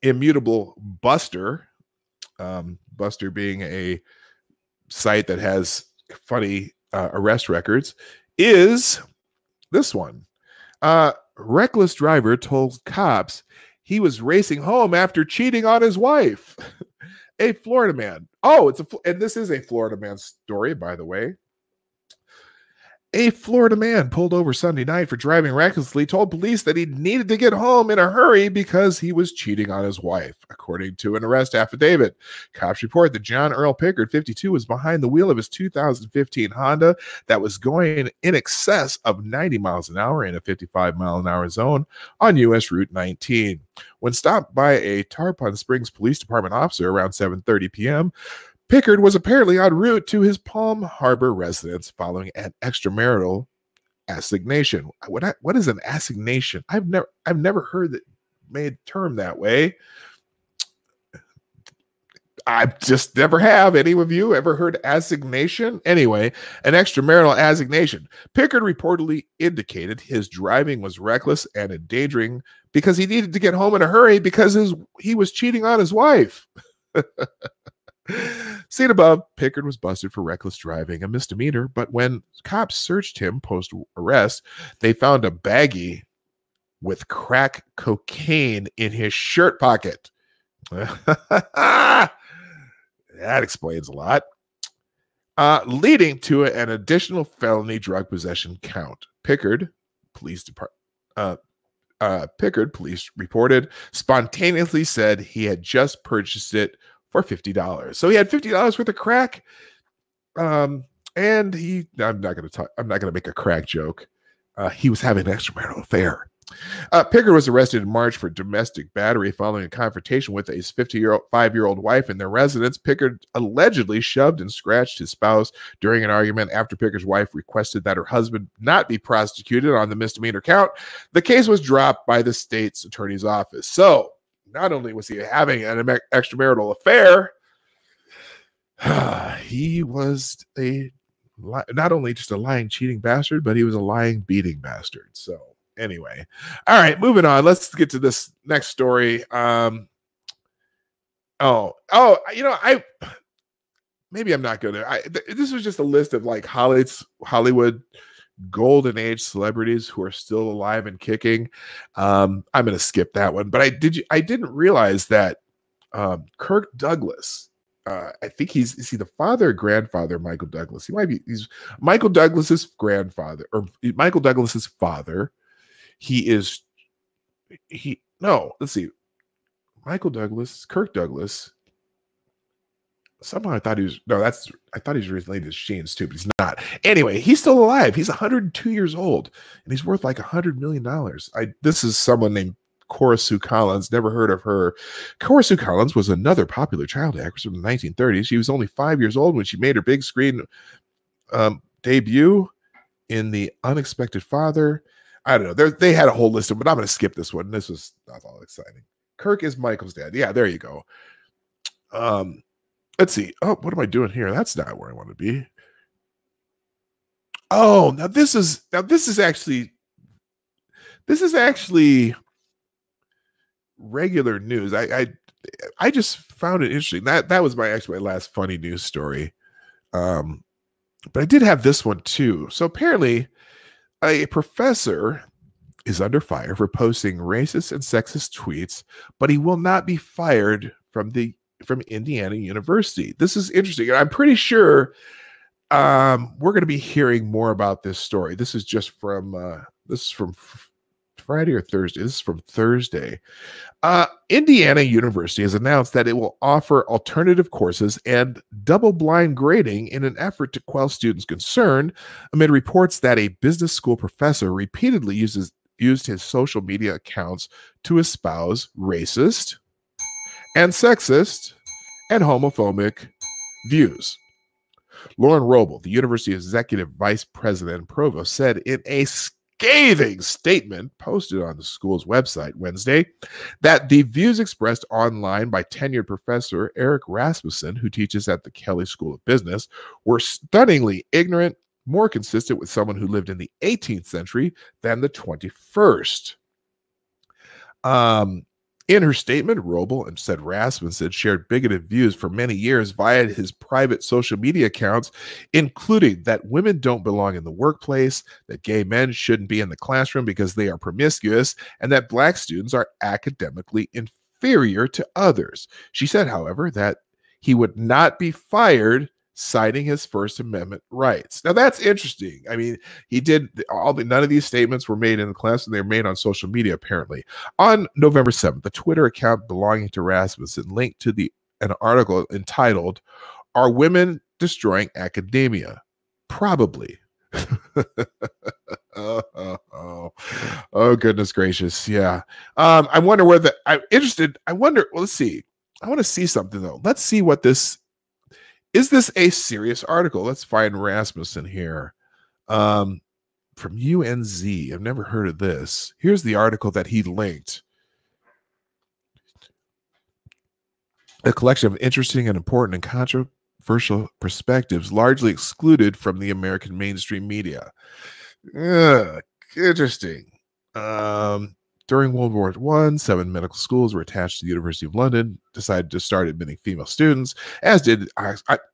immutable Buster, Buster being a site that has funny arrest records, is this one. Reckless driver told cops he was racing home after cheating on his wife. A Florida man. And this is a Florida man story, by the way. A Florida man pulled over Sunday night for driving recklessly told police that he needed to get home in a hurry because he was cheating on his wife, according to an arrest affidavit. Cops report that John Earl Pickard, 52, was behind the wheel of his 2015 Honda that was going in excess of 90 miles an hour in a 55-mile-an-hour zone on U.S. Route 19. When stopped by a Tarpon Springs Police Department officer around 7:30 p.m., Pickard was apparently en route to his Palm Harbor residence following an extramarital assignation. What is an assignation? I've never heard that made term that way. I just never have. Any of you ever heard assignation? Anyway, an extramarital assignation. Pickard reportedly indicated his driving was reckless and endangering because he needed to get home in a hurry because he was cheating on his wife. Seen above, Pickard was busted for reckless driving, a misdemeanor, but when cops searched him post-arrest, they found a baggie with crack cocaine in his shirt pocket. That explains a lot. Leading to an additional felony drug possession count. Pickard police reported, spontaneously said he had just purchased it for $50. So he had $50 worth of crack. And I'm not going to make a crack joke. He was having an extramarital affair. Pickard was arrested in March for domestic battery following a confrontation with his 5-year-old wife in their residence. Pickard allegedly shoved and scratched his spouse during an argument after Pickard's wife requested that her husband not be prosecuted on the misdemeanor count. The case was dropped by the state's attorney's office. So not only was he having an extramarital affair, he was not only just a lying, cheating bastard, but he was a lying, beating bastard. So anyway, all right, moving on. Let's get to this next story. Maybe I'm not going to. This was just a list of like Hollywood golden age celebrities who are still alive and kicking. I'm going to skip that one, but I didn't realize that Kirk Douglas, I think is he the father or grandfather of Michael Douglas? He's Michael Douglas's grandfather or Michael Douglas's father. Let's see. Kirk Douglas. Somehow I thought he was related to Shane's too, but he's not. Anyway, he's still alive. He's 102 years old, and he's worth like $100 million. This is someone named Cora Sue Collins. Never heard of her. Cora Sue Collins was another popular child actress from the 1930s. She was only 5 years old when she made her big screen debut in The Unexpected Father. I don't know. They had a whole list of them, but I'm going to skip this one. This was not all exciting. Kirk is Michael's dad. Yeah, there you go. Let's see. Oh, what am I doing here? That's not where I want to be. Oh, now this is actually regular news. I just found it interesting. That was my last funny news story. But I did have this one too. So apparently a professor is under fire for posting racist and sexist tweets, but he will not be fired from Indiana University. This is interesting. And I'm pretty sure we're going to be hearing more about this story. This is just from Friday or Thursday. This is from Thursday. Indiana University has announced that it will offer alternative courses and double-blind grading in an effort to quell students' concern amid reports that a business school professor repeatedly used his social media accounts to espouse racist and sexist and homophobic views. Lauren Roble, the university executive vice president and provost, said in a scathing statement posted on the school's website Wednesday that the views expressed online by tenured professor Eric Rasmussen, who teaches at the Kelley School of Business, were stunningly ignorant, more consistent with someone who lived in the 18th century than the 21st. In her statement, Roble said Rasmussen shared bigoted views for many years via his private social media accounts, including that women don't belong in the workplace, that gay men shouldn't be in the classroom because they are promiscuous, and that Black students are academically inferior to others. She said, however, that he would not be fired citing his First Amendment rights. Now that's interesting. I mean, he did none of these statements were made in the class, and they were made on social media apparently. On November 7th, the Twitter account belonging to Rasmussen linked to an article entitled "Are Women Destroying Academia?" Probably. Oh, goodness gracious. Yeah. I wonder I'm interested. Well, let's see. I want to see something though. Let's see what this is. This a serious article? Let's find Rasmussen here. From UNZ. I've never heard of this. Here's the article that he linked. A collection of interesting and important and controversial perspectives largely excluded from the American mainstream media. Interesting. During World War I, 7 medical schools were attached to the University of London, decided to start admitting female students, as did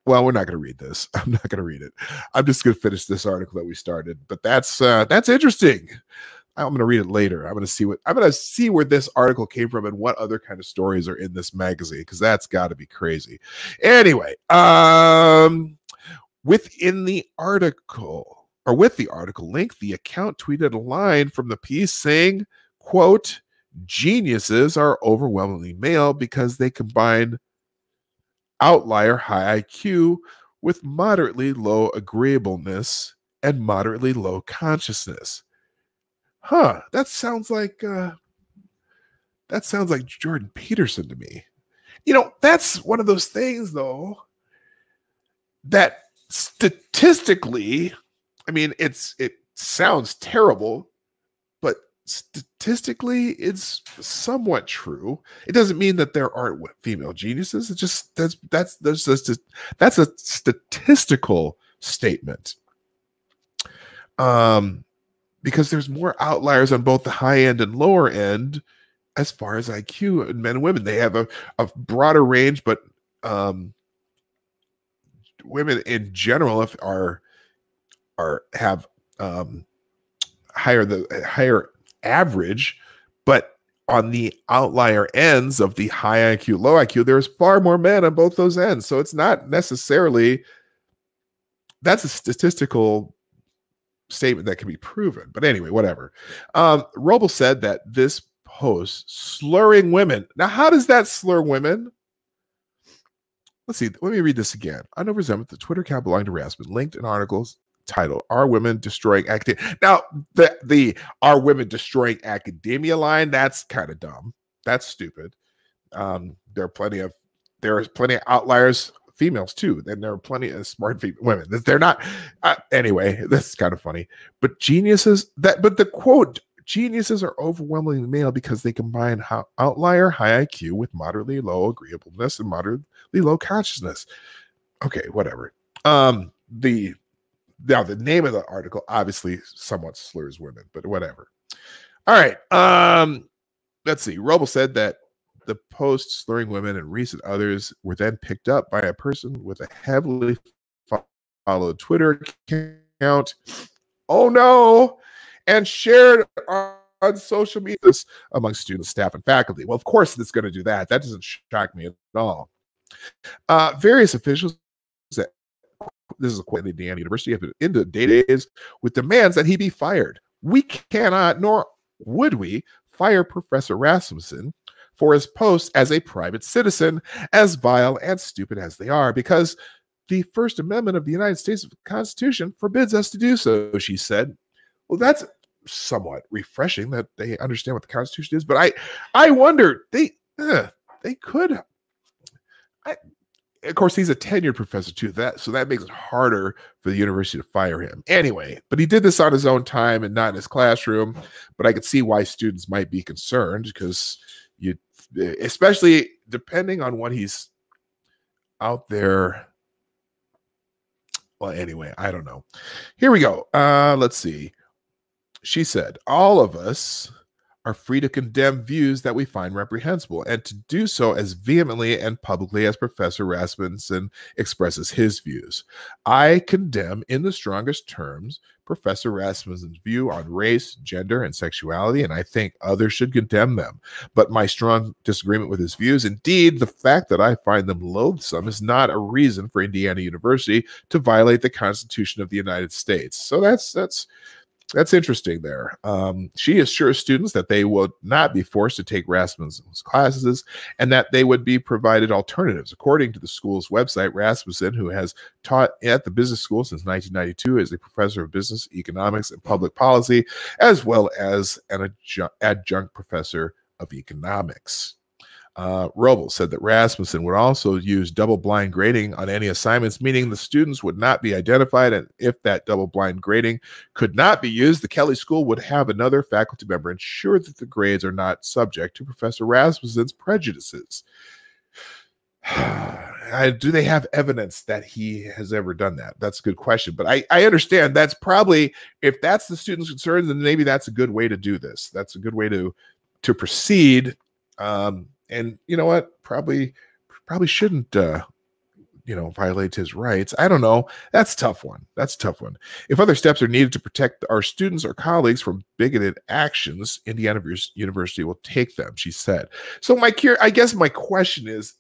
well, we're not going to read this. I'm not going to read it. I'm just going to finish this article that we started. But that's interesting. I'm going to read it later. I'm going to see where this article came from and what other kind of stories are in this magazine, because that's got to be crazy. Anyway, with the article link, the account tweeted a line from the piece saying, quote, "Geniuses are overwhelmingly male because they combine outlier high IQ with moderately low agreeableness and moderately low consciousness." Huh, that sounds like Jordan Peterson to me. You know, that's one of those things though that statistically, I mean, it sounds terrible, but statistically it's somewhat true. It doesn't mean that there aren't female geniuses. It's just that's a statistical statement. Because there's more outliers on both the high end and lower end as far as IQ in men and women. They have a broader range, but women in general have higher average, but on the outlier ends of the high IQ, low IQ, there's far more men on both those ends. So it's not necessarily, that's a statistical statement that can be proven. But anyway, whatever. Roble said that this post slurring women. Now, how does that slur women? Let's see. Let me read this again. On November 7th, the Twitter account belonging to Rasmussen linked an article titled "Are Women Destroying Academia?" Now, the "Are Women Destroying Academia" line, that's kind of dumb. That's stupid. There are plenty of outliers, females too, and there are plenty of smart women. They're not anyway. That's kind of funny. But the quote, "Geniuses are overwhelmingly male because they combine outlier high IQ with moderately low agreeableness and moderately low consciousness." Okay, whatever. The name of the article obviously somewhat slurs women, but whatever. All right. Let's see. Roble said that the post slurring women and recent others were then picked up by a person with a heavily followed Twitter account. Oh no! And shared on social media among students, staff, and faculty. Well, of course, it's going to do that. That doesn't shock me at all. Various officials, this is a quote, at Indiana University, have been into days with demands that he be fired. We cannot, nor would we, fire Professor Rasmussen for his post as a private citizen, as vile and stupid as they are, because the First Amendment of the United States Constitution forbids us to do so, she said. Well, that's somewhat refreshing that they understand what the Constitution is, but I wonder, they could. Of course, he's a tenured professor too, so that makes it harder for the university to fire him. Anyway, but he did this on his own time and not in his classroom. But I could see why students might be concerned, because especially depending on what he's out there. Well, anyway, I don't know. Here we go. Let's see. She said, "All of us are free to condemn views that we find reprehensible, and to do so as vehemently and publicly as Professor Rasmussen expresses his views. I condemn in the strongest terms Professor Rasmussen's view on race, gender, and sexuality, and I think others should condemn them. But my strong disagreement with his views, indeed, the fact that I find them loathsome, is not a reason for Indiana University to violate the Constitution of the United States. So that's interesting there. She assures students that they would not be forced to take Rasmussen's classes and that they would be provided alternatives. According to the school's website, Rasmussen, who has taught at the business school since 1992, is a professor of business, economics, and public policy, as well as an adjunct professor of economics. Robles said that Rasmussen would also use double-blind grading on any assignments, meaning the students would not be identified, and if that double-blind grading could not be used, the Kelly School would have another faculty member ensure that the grades are not subject to Professor Rasmussen's prejudices. Do they have evidence that he has ever done that? That's a good question, but I understand that's probably, if that's the student's concern, then maybe that's a good way to do this. That's a good way to proceed. And you know what? Probably shouldn't, violate his rights. I don't know. That's a tough one. That's a tough one. If other steps are needed to protect our students or colleagues from bigoted actions, Indiana University will take them, she said. So I guess my question is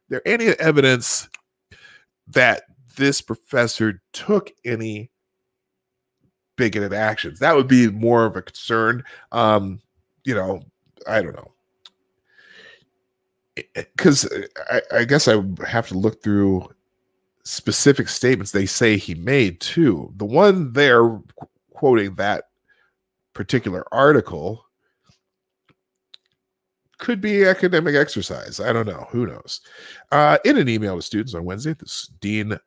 there any evidence that this professor took any bigoted actions? That would be more of a concern. I don't know. Because I guess I would have to look through specific statements they say he made too. The one there quoting that particular article could be academic exercise. I don't know. Who knows? In an email to students on Wednesday, Dean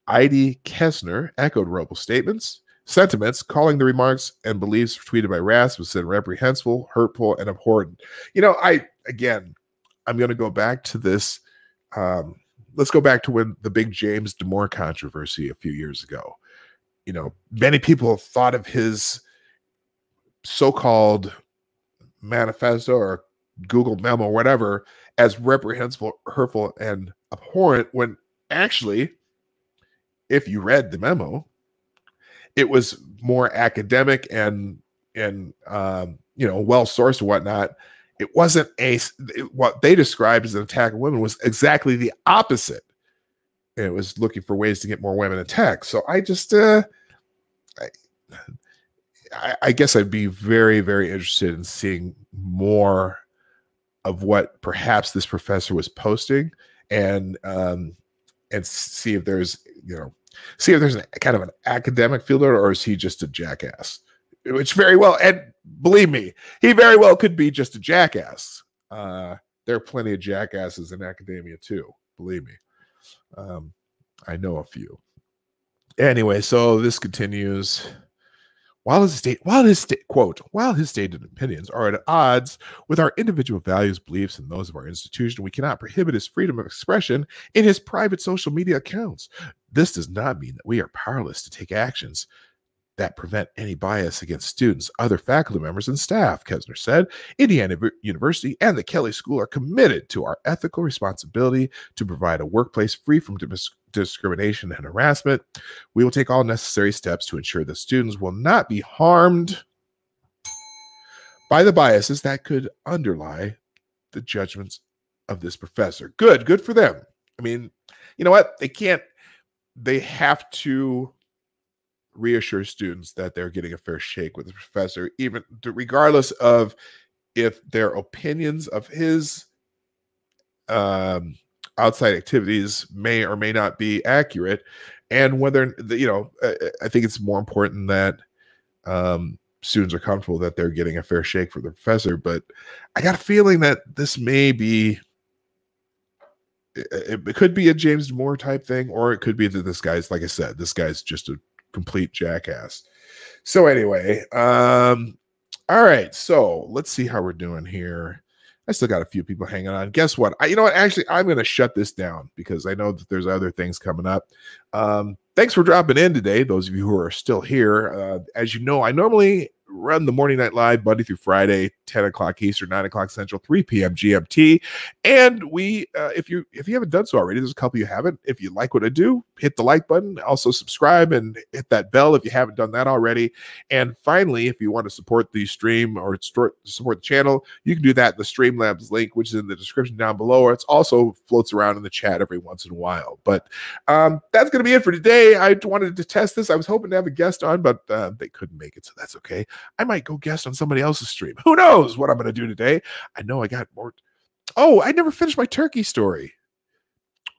Heidi Kessner echoed Robles' sentiments, calling the remarks and beliefs tweeted by Rasmussen reprehensible, hurtful, and abhorrent. I'm going to go back to this. Let's go back to when the big James Damore controversy a few years ago. Many people thought of his so-called manifesto or Google memo, or whatever, as reprehensible, hurtful, and abhorrent, when actually, if you read the memo, it was more academic and well-sourced and whatnot. It wasn't what they described as an attack on women was exactly the opposite. And it was looking for ways to get more women attacked. So I just, I guess I'd be very, very interested in seeing more of what perhaps this professor was posting, and see if there's, a kind of an academic feel to it, or is he just a jackass? Which very well, and believe me, he very well could be just a jackass. There are plenty of jackasses in academia too, believe me. I know a few. Anyway, so this continues. While his stated opinions are at odds with our individual values, beliefs, and those of our institution, we cannot prohibit his freedom of expression in his private social media accounts. This does not mean that we are powerless to take actions that prevent any bias against students, other faculty members, and staff, Kessner said. Indiana University and the Kelly School are committed to our ethical responsibility to provide a workplace free from discrimination and harassment. We will take all necessary steps to ensure that students will not be harmed by the biases that could underlie the judgments of this professor. Good for them. I mean, you know what? They have to reassure students that they're getting a fair shake with the professor, even regardless of if their opinions of his outside activities may or may not be accurate, and whether I think it's more important that students are comfortable that they're getting a fair shake for the professor. But I got a feeling that this may be, it could be a James Damore type thing, or it could be that this guy's, like I said, this guy's just a complete jackass. So anyway, all right, so let's see how we're doing here. I still got a few people hanging on. Guess what? Actually, I'm going to shut this down because I know that there's other things coming up. Thanks for dropping in today, those of you who are still here. As you know, I normally run the morning night live Monday through Friday, 10 o'clock Eastern, 9 o'clock Central, 3 p.m. GMT. And we, if you haven't done so already, there's a couple you haven't. If you like what I do, hit the like button. Also subscribe and hit that bell if you haven't done that already. And finally, if you want to support the stream or support the channel, you can do that in the Streamlabs link, which is in the description down below, or it's also floats around in the chat every once in a while. But that's going to be it for today. I wanted to test this. I was hoping to have a guest on, but they couldn't make it, so that's okay. I might go guest on somebody else's stream. Who knows what I'm going to do today? I know I got more. Oh, I never finished my turkey story.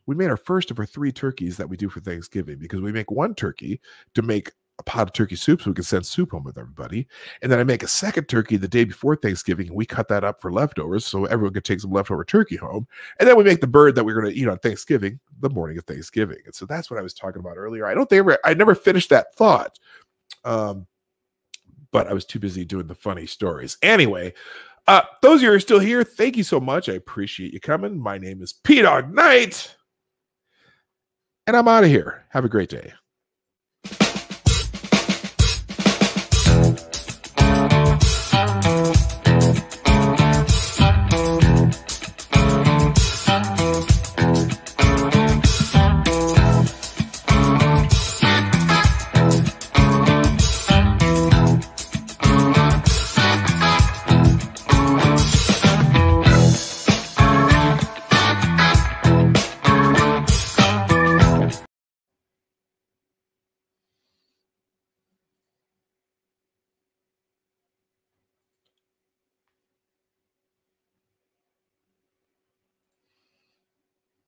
We made our first of our 3 turkeys that we do for Thanksgiving, because we make one turkey to make a pot of turkey soup so we can send soup home with everybody. And then I make a second turkey the day before Thanksgiving, and we cut that up for leftovers so everyone can take some leftover turkey home. And then we make the bird that we're going to eat on Thanksgiving, the morning of Thanksgiving. And so that's what I was talking about earlier. I never finished that thought. But I was too busy doing the funny stories. Anyway, those of you who are still here, thank you so much. I appreciate you coming. My name is P-Dog Knight, and I'm out of here. Have a great day.